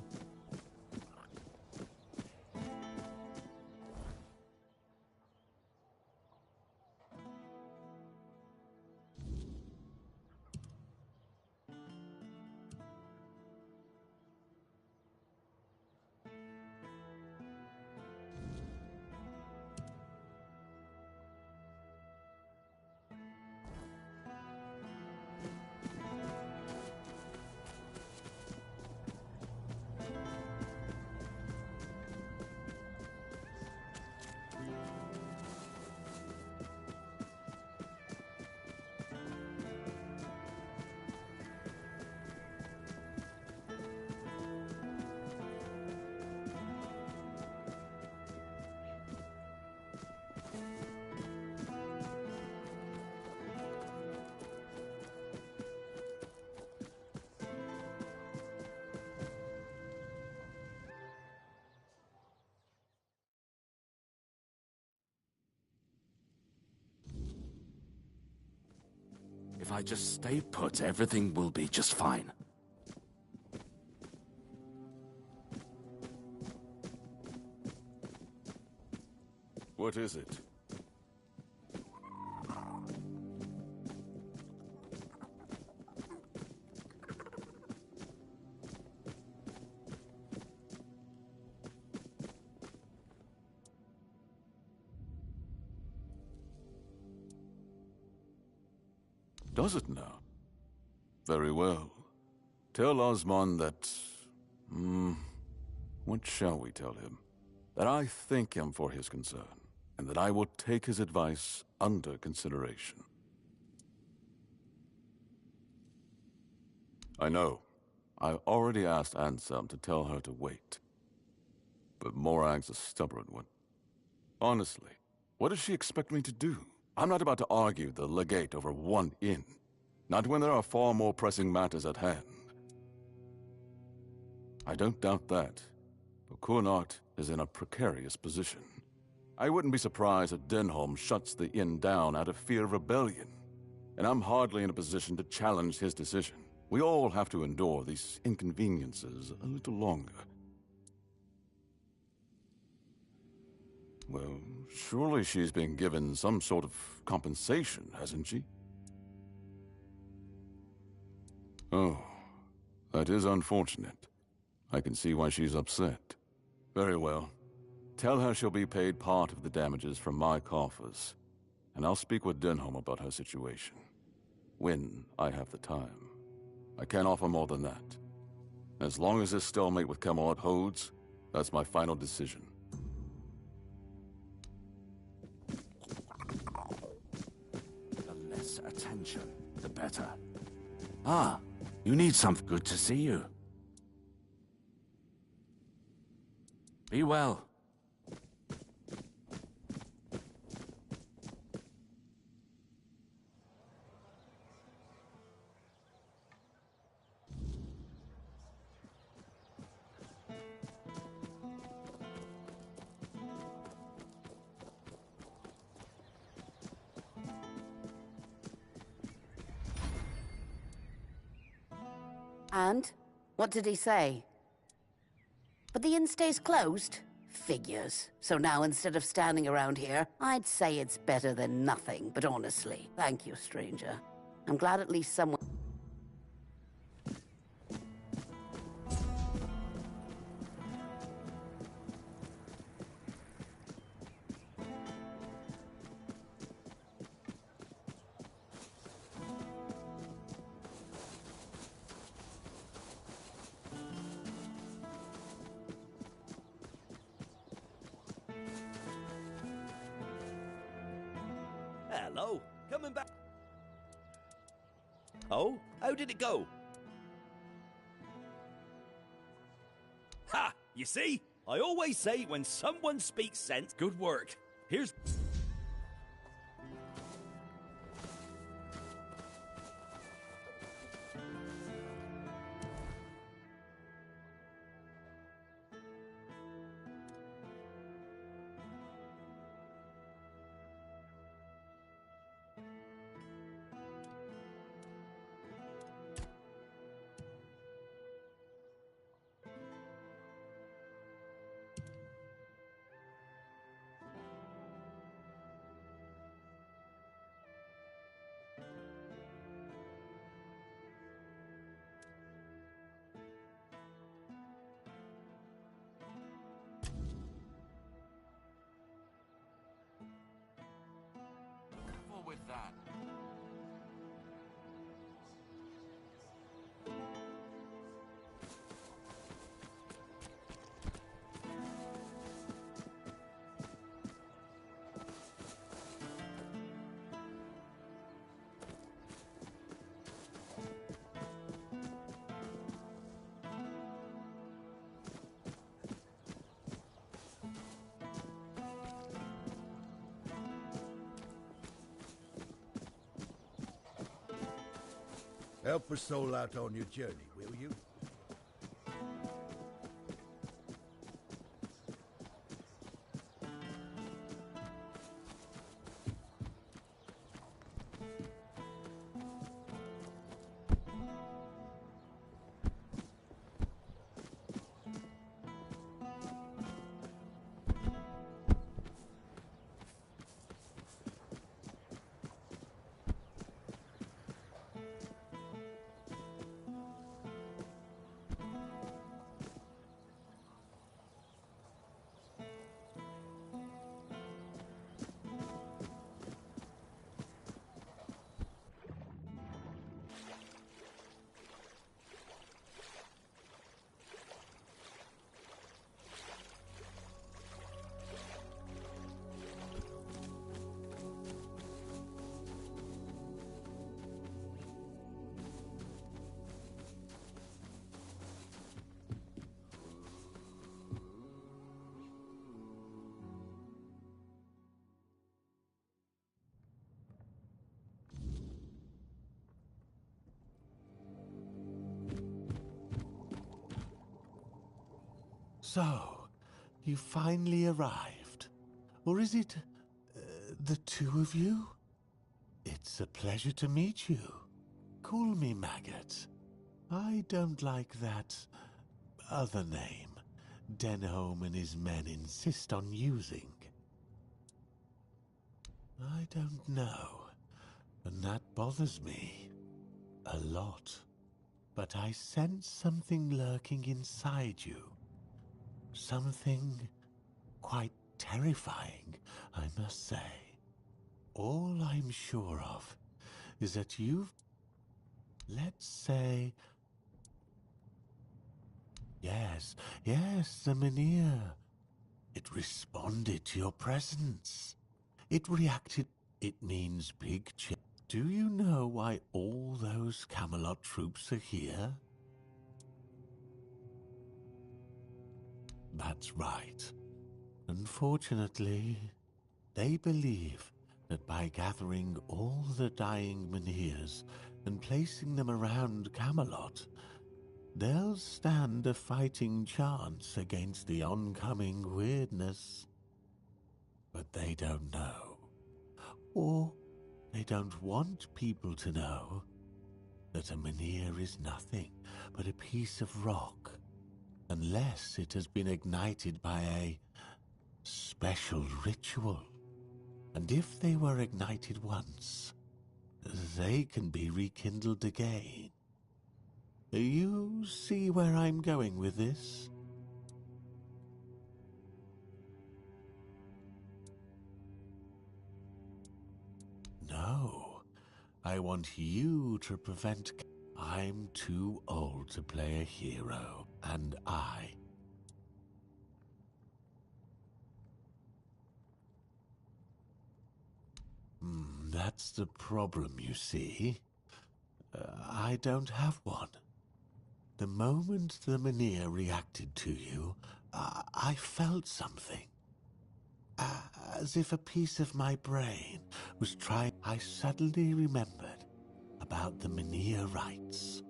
I just stay put, everything will be just fine. What is it? Does it now? Very well. Tell Osmond that... what shall we tell him? That I thank him for his concern, and that I will take his advice under consideration. I know. I already asked Anselm to tell her to wait. But Morag's a stubborn one. Honestly, what does she expect me to do? I'm not about to argue the legate over one inn. Not when there are far more pressing matters at hand. I don't doubt that. But Connacht is in a precarious position. I wouldn't be surprised if Denholm shuts the inn down out of fear of rebellion. And I'm hardly in a position to challenge his decision. We all have to endure these inconveniences a little longer. Well, surely she's been given some sort of compensation, hasn't she? Oh, that is unfortunate. I can see why she's upset. Very well. Tell her she'll be paid part of the damages from my coffers, and I'll speak with Denholm about her situation. When I have the time. I can't offer more than that. As long as this stalemate with Camelot holds, that's my final decision. The less attention, the better. Ah, you need something. Good to see you. Be well. And? What did he say? But the inn stays closed? Figures. So now instead of standing around here, I'd say it's better than nothing, but honestly, thank you, stranger. I'm glad at least someone... Hello, coming back. Oh, how did it go? Ha! You see? I always say when someone speaks sense, good work. Here's... With that. Help a soul out on your journey, will you? So, you finally arrived. Or is it the two of you? It's a pleasure to meet you. Call me Maggot. I don't like that other name Denholm and his men insist on using. I don't know, and that bothers me a lot. But I sense something lurking inside you. Something quite terrifying, I must say. All I'm sure of is that you've, let's say, yes, the Mynheer. It responded to your presence. It reacted. It means big change. Do you know why all those Camelot troops are here? That's right. Unfortunately, they believe that by gathering all the dying Mynheers and placing them around Camelot, they'll stand a fighting chance against the oncoming weirdness. But they don't know. Or they don't want people to know that a Mynheer is nothing but a piece of rock, unless it has been ignited by a special ritual. And if they were ignited once, they can be rekindled again. You see where I'm going with this? No, I want you to prevent. I'm too old to play a hero, and that's the problem, you see. I don't have one. The moment the Mynheer reacted to you, I felt something. As if a piece of my brain was trying. I suddenly remembered about the Mynheer rites.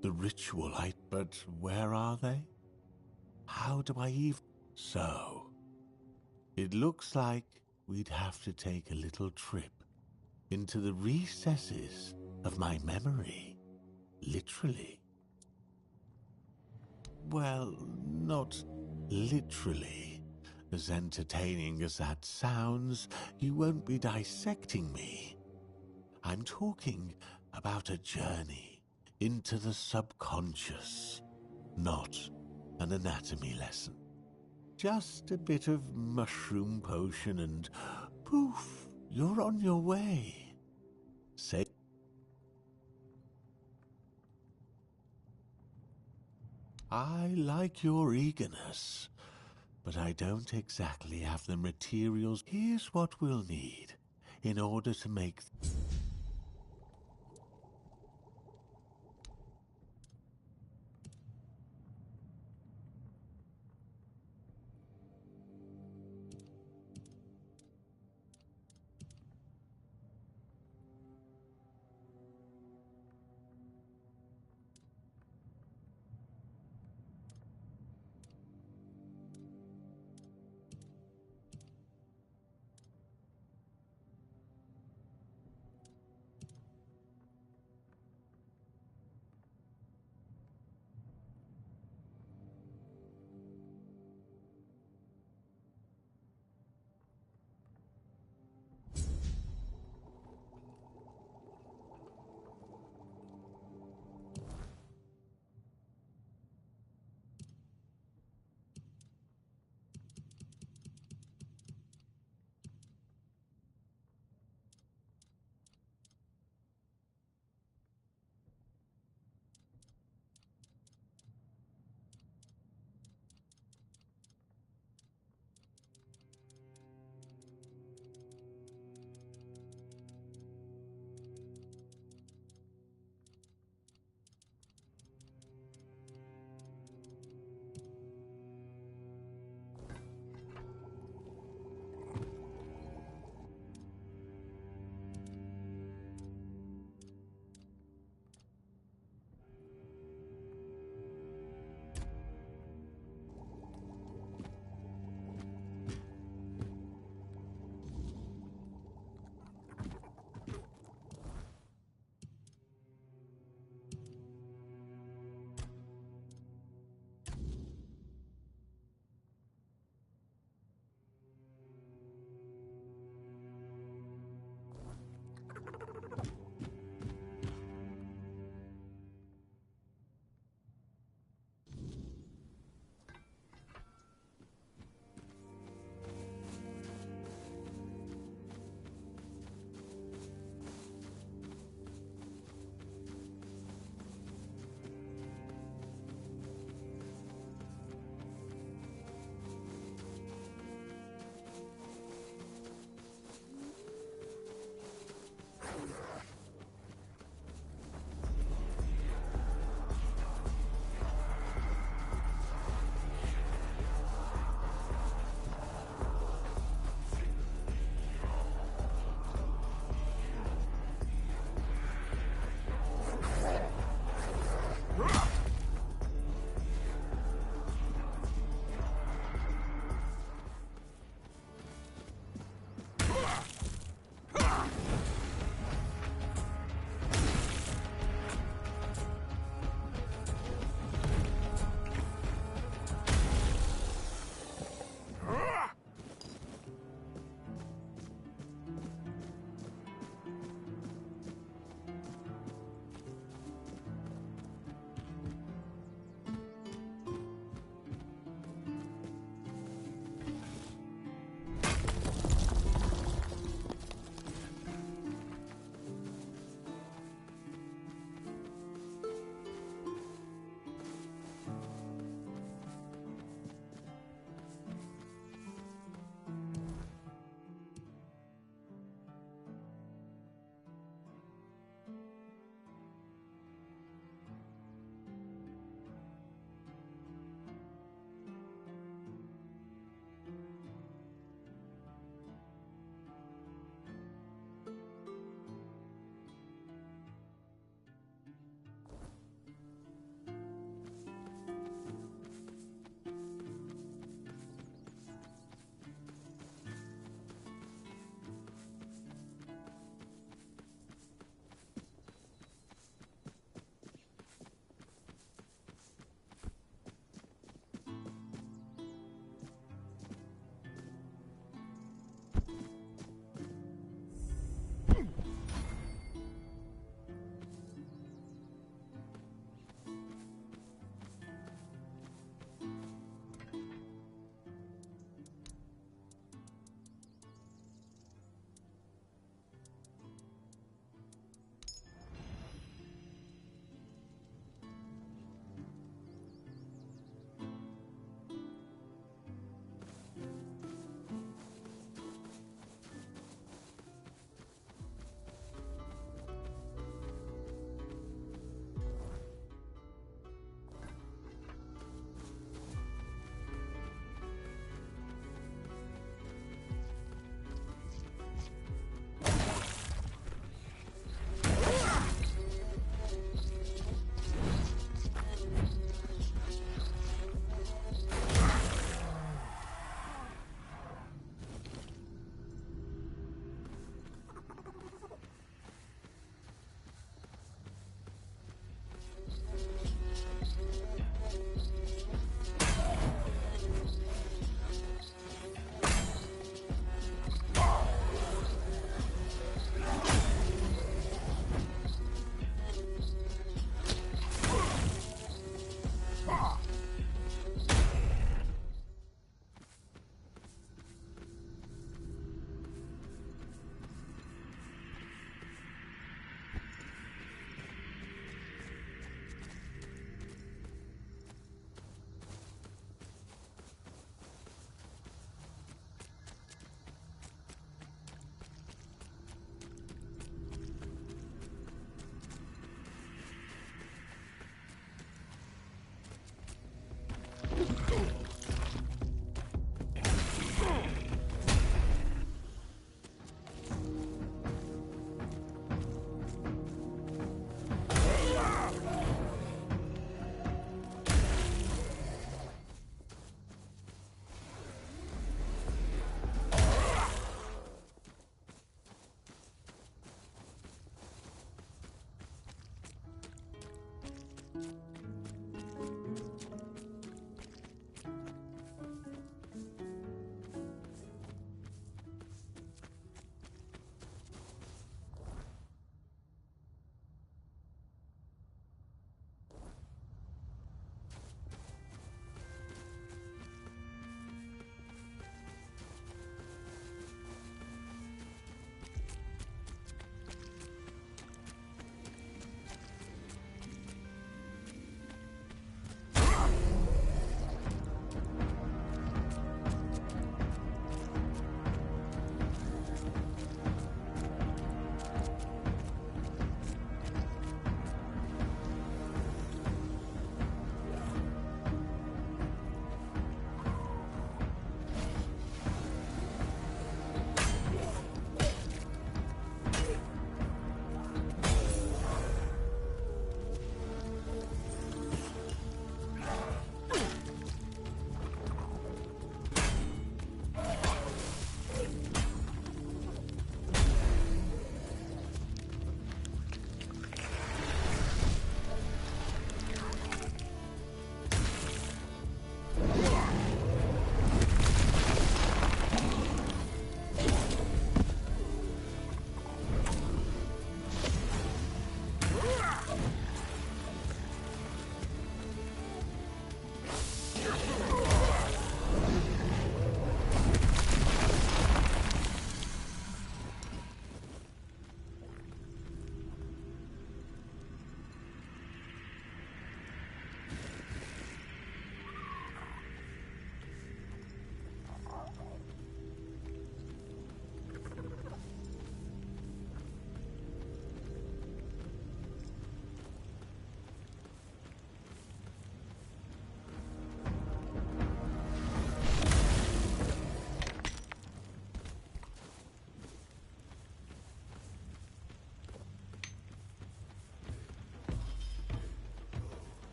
The ritual but where are they? How do I even... So, it looks like we'd have to take a little trip into the recesses of my memory. Literally. Well, not literally. As entertaining as that sounds, you won't be dissecting me. I'm talking about a journey into the subconscious, not an anatomy lesson. Just a bit of mushroom potion and poof, you're on your way. Say, I like your eagerness, but I don't exactly have the materials. Here's what we'll need in order to make...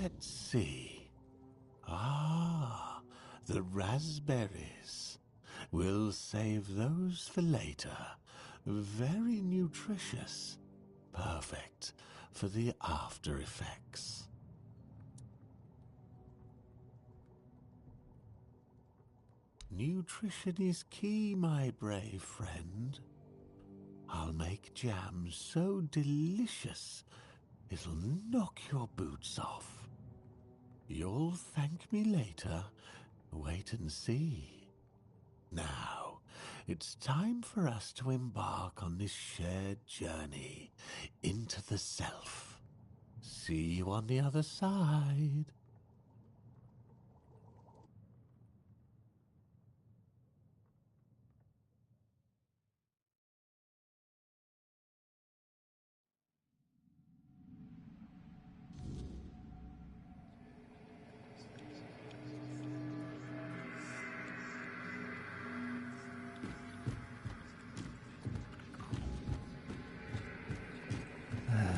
Let's see. Ah, the raspberries. We'll save those for later. Very nutritious. Perfect for the after effects. Nutrition is key, my brave friend. I'll make jam so delicious it'll knock your boots off. You'll thank me later. Wait and see. Now, it's time for us to embark on this shared journey into the self. See you on the other side.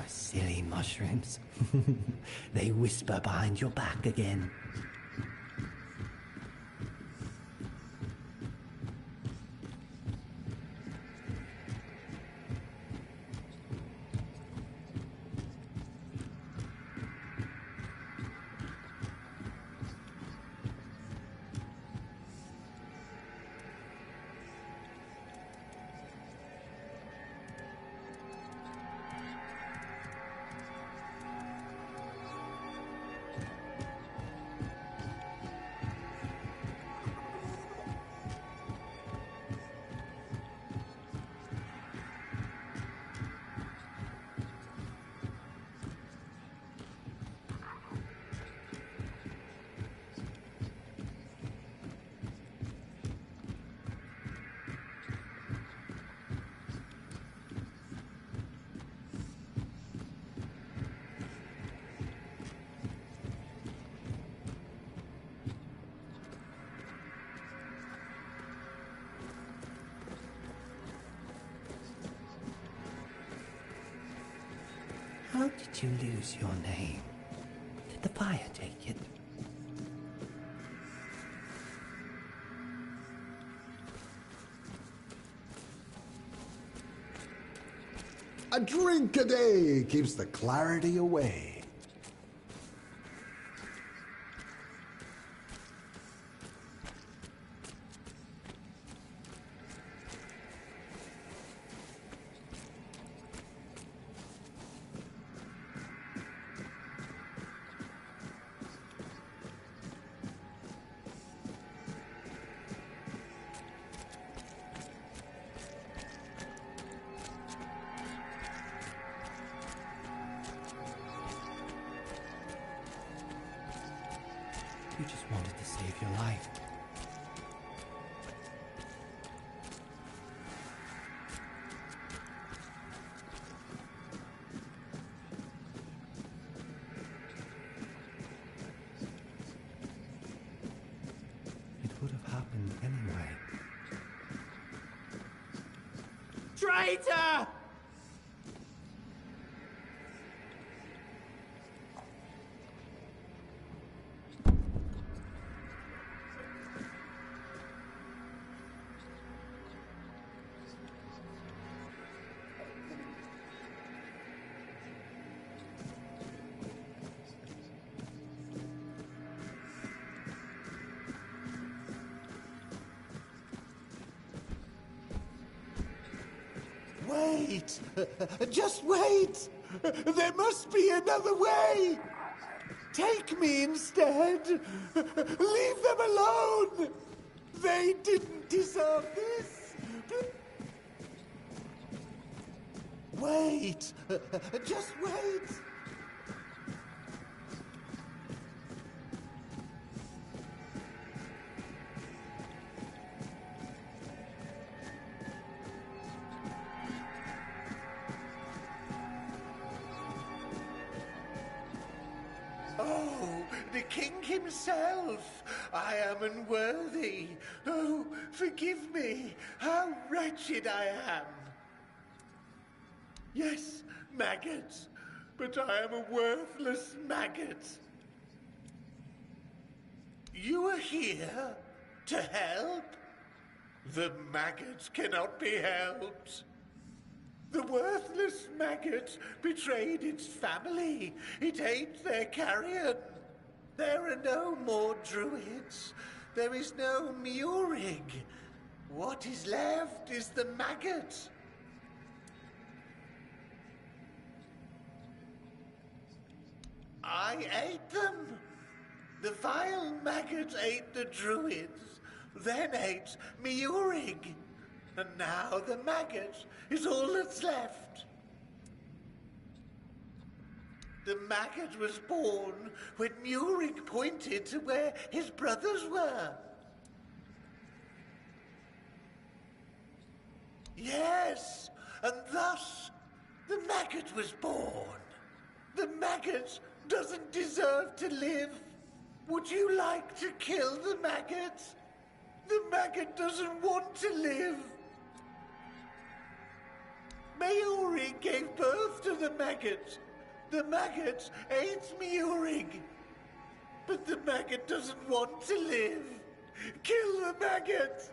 Silly mushrooms. They whisper behind your back again. How did you lose your name? Did the fire take it? A drink a day keeps the clarity away. You just wanted to save your life. It would have happened anyway. Traitor! Wait! Just wait! There must be another way! Take me instead! Leave them alone! They didn't deserve this! Wait! Just wait! Oh, the king himself! I am unworthy. Oh, forgive me. How wretched I am. Yes, maggot. But I am a worthless maggot. You are here to help? The maggot cannot be helped. The worthless maggot betrayed its family. It ate their carrion. There are no more druids. There is no Murig. What is left is the maggot. I ate them. The vile maggot ate the druids, then ate Murig. And now the maggot is all that's left. The maggot was born when Murig pointed to where his brothers were. Yes, and thus the maggot was born. The maggot doesn't deserve to live. Would you like to kill the maggot? The maggot doesn't want to live. Murig gave birth to the maggot. The maggot ate Murig. But the maggot doesn't want to live. Kill the maggot!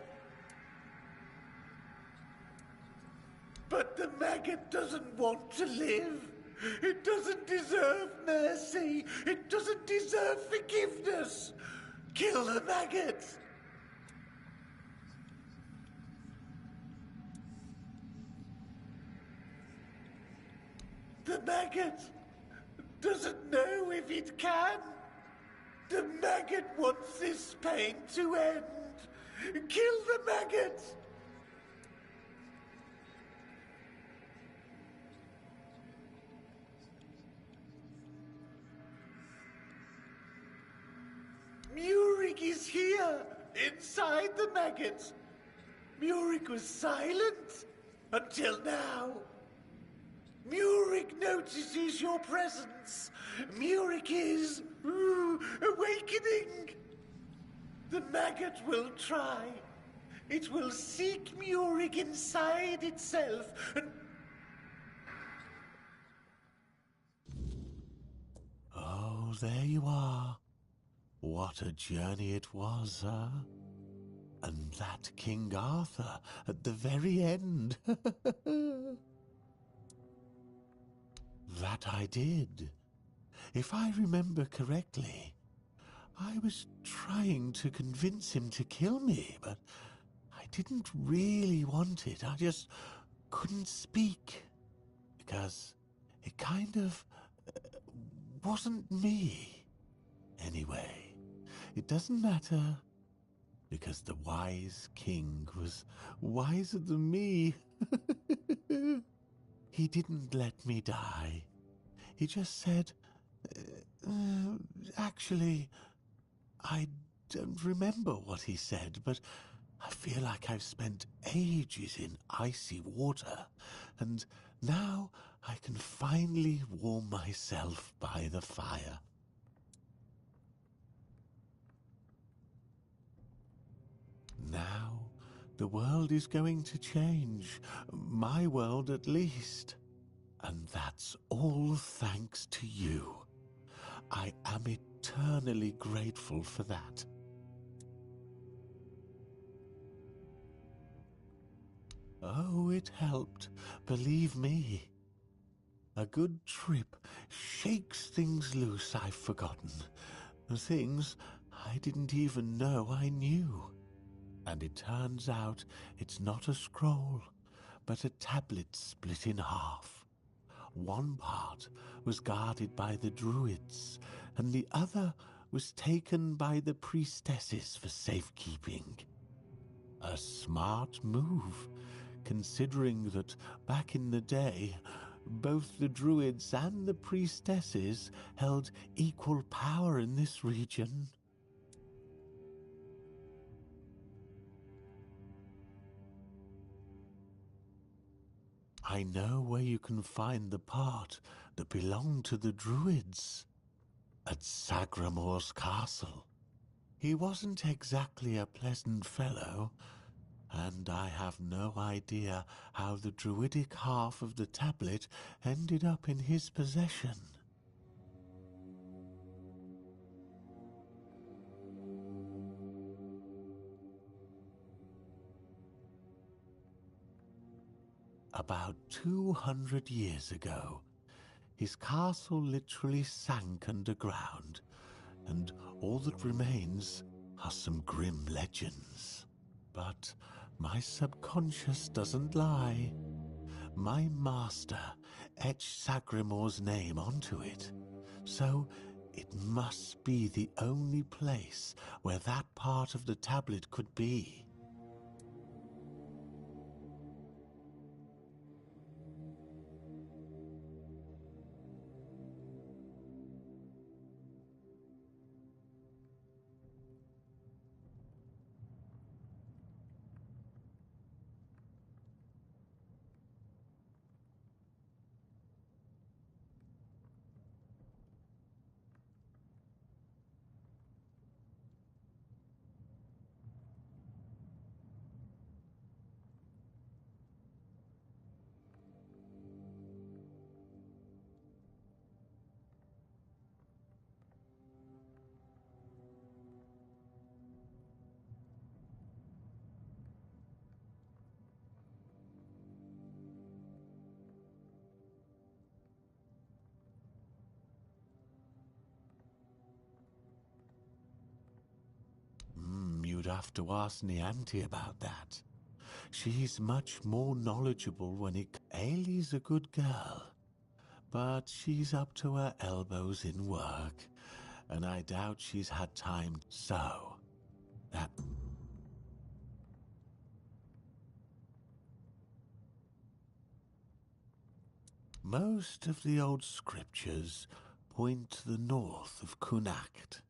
But the maggot doesn't want to live. It doesn't deserve mercy. It doesn't deserve forgiveness. Kill the maggot! The maggot doesn't know if it can. The maggot wants this pain to end. Kill the maggot! Murig is here, inside the maggot. Murig was silent until now. Murig notices your presence. Murig is awakening. The maggot will try. It will seek Murig inside itself and... Oh, there you are. What a journey it was, huh? And that King Arthur at the very end. That I did. If I remember correctly, I was trying to convince him to kill me, but I didn't really want it. I just couldn't speak, because it kind of wasn't me. Anyway, it doesn't matter, because the wise king was wiser than me. He didn't let me die. He just said, actually, I don't remember what he said, but I feel like I've spent ages in icy water, and now I can finally warm myself by the fire. Now, the world is going to change. My world, at least. And that's all thanks to you. I am eternally grateful for that. Oh, it helped, believe me. A good trip shakes things loose I've forgotten. Things I didn't even know I knew. And it turns out it's not a scroll, but a tablet split in half. One part was guarded by the druids, and the other was taken by the priestesses for safekeeping. A smart move, considering that back in the day, both the druids and the priestesses held equal power in this region. I know where you can find the part that belonged to the druids. At Sagramor's castle. He wasn't exactly a pleasant fellow, and I have no idea how the druidic half of the tablet ended up in his possession. about 200 years ago, his castle literally sank underground, and all that remains are some grim legends. But my subconscious doesn't lie. My master etched Sagrimore's name onto it, so it must be the only place where that part of the tablet could be. You'd have to ask Nianti about that. She's much more knowledgeable when it... Ailey's a good girl, but she's up to her elbows in work, and I doubt she's had time. So, that... Most of the old scriptures point to the north of Connacht,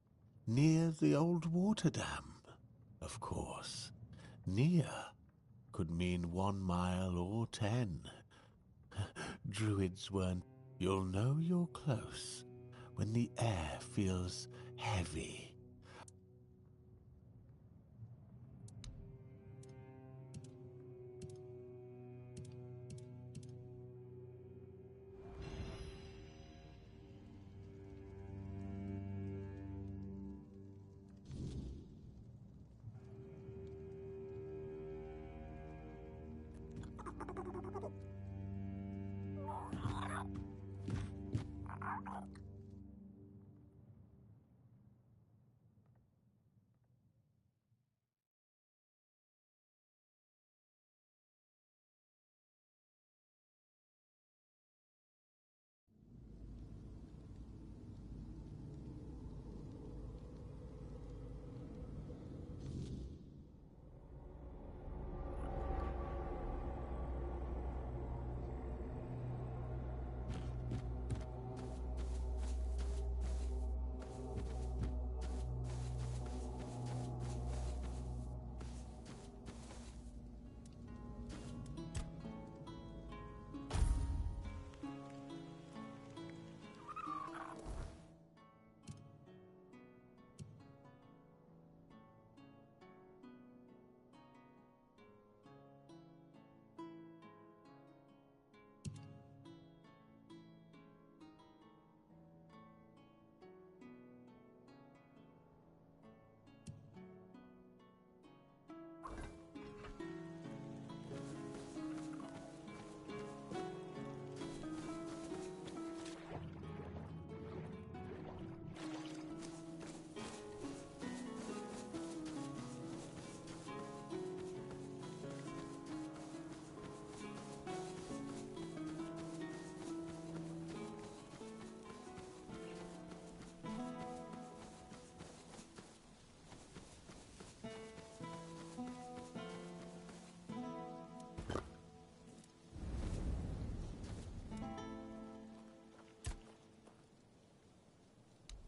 near the old water dam. Of course, near could mean 1 mile or 10. Druids weren't. You'll know you're close when the air feels heavy.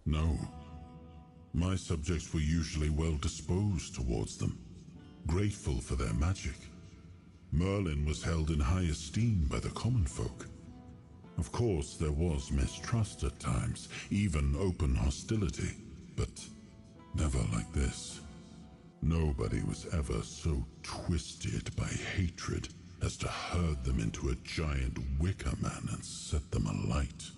No. My subjects were usually well disposed towards them, grateful for their magic. Merlin was held in high esteem by the common folk. Of course, there was mistrust at times, even open hostility, but never like this. Nobody was ever so twisted by hatred as to herd them into a giant wicker man and set them alight.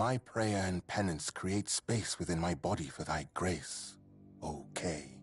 My prayer and penance create space within my body for thy grace, O Kay.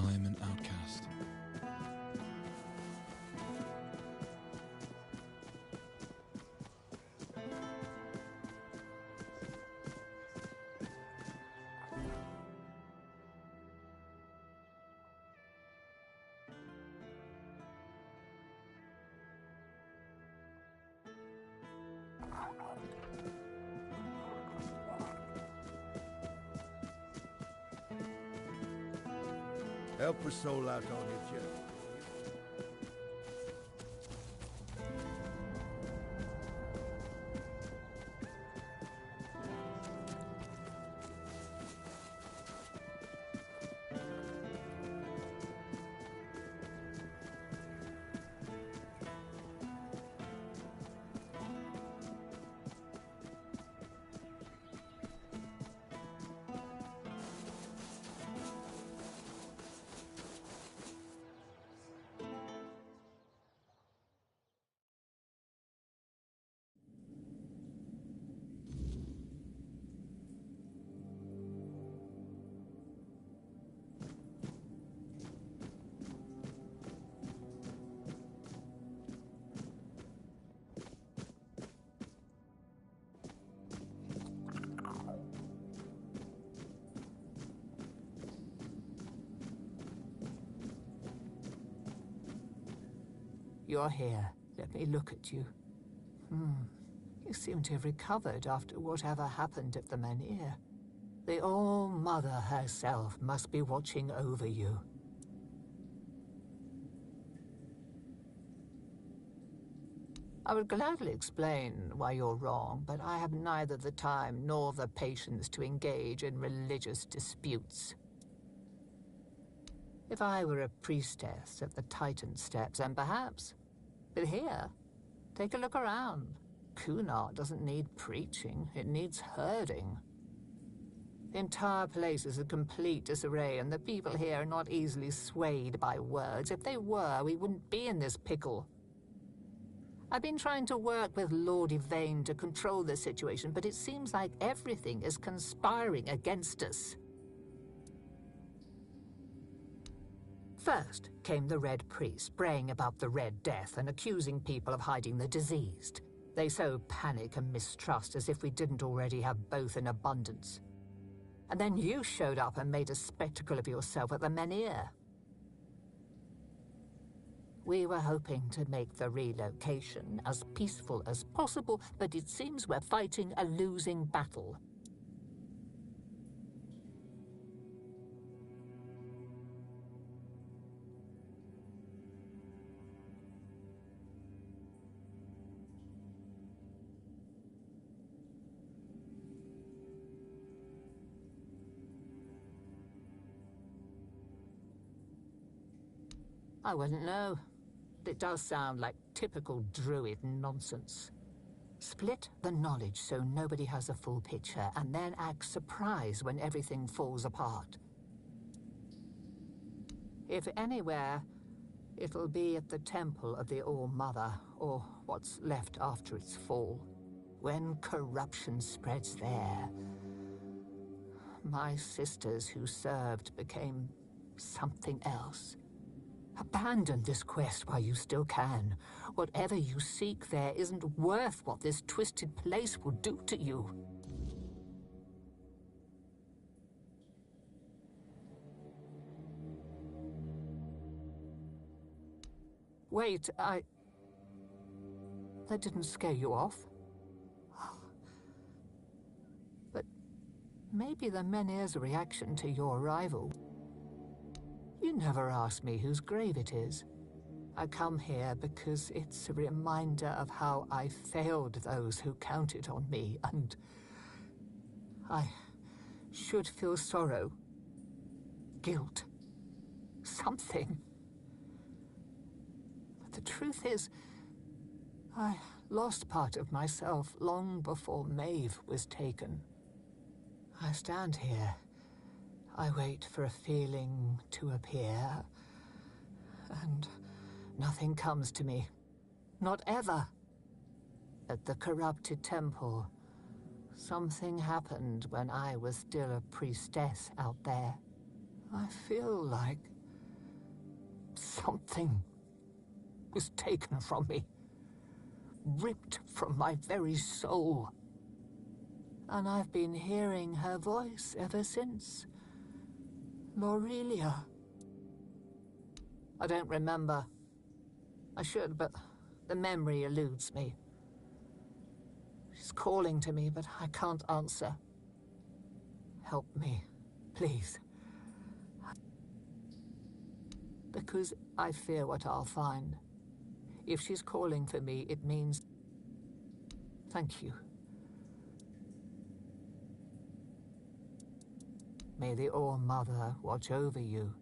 I am an outcast. Help a soul out on your journey. You're here. Let me look at you. You seem to have recovered after whatever happened at the Menhir. The All-Mother herself must be watching over you. I would gladly explain why you're wrong, but I have neither the time nor the patience to engage in religious disputes. If I were a priestess at the Titan Steps, and perhaps... But here, take a look around. Kunart doesn't need preaching, it needs herding. The entire place is a complete disarray, and the people here are not easily swayed by words. If they were, we wouldn't be in this pickle. I've been trying to work with Lord Yvain to control this situation, but it seems like everything is conspiring against us. First came the Red Priest, braying about the Red Death and accusing people of hiding the diseased. They sow panic and mistrust as if we didn't already have both in abundance. And then you showed up and made a spectacle of yourself at the Menhir. We were hoping to make the relocation as peaceful as possible, but it seems we're fighting a losing battle. I wouldn't know. It does sound like typical druid nonsense. Split the knowledge so nobody has a full picture, and then act surprised when everything falls apart. If anywhere, it'll be at the temple of the All-Mother, or what's left after its fall. When corruption spreads there, my sisters who served became something else. Abandon this quest while you still can. Whatever you seek there isn't worth what this twisted place will do to you. Wait, That didn't scare you off? But maybe the Menhir's reaction to your arrival. You never asked me whose grave it is. I come here because it's a reminder of how I failed those who counted on me, and I should feel sorrow, guilt, something. But the truth is, I lost part of myself long before Maeve was taken. I stand here. I wait for a feeling to appear, and nothing comes to me. Not ever. At the corrupted temple, something happened when I was still a priestess out there. I feel like something was taken from me, ripped from my very soul. And I've been hearing her voice ever since. Lorelia. I don't remember. I should, but the memory eludes me. She's calling to me, but I can't answer. Help me, please. Because I fear what I'll find. If she's calling for me, it means... Thank you. May the All-Mother watch over you.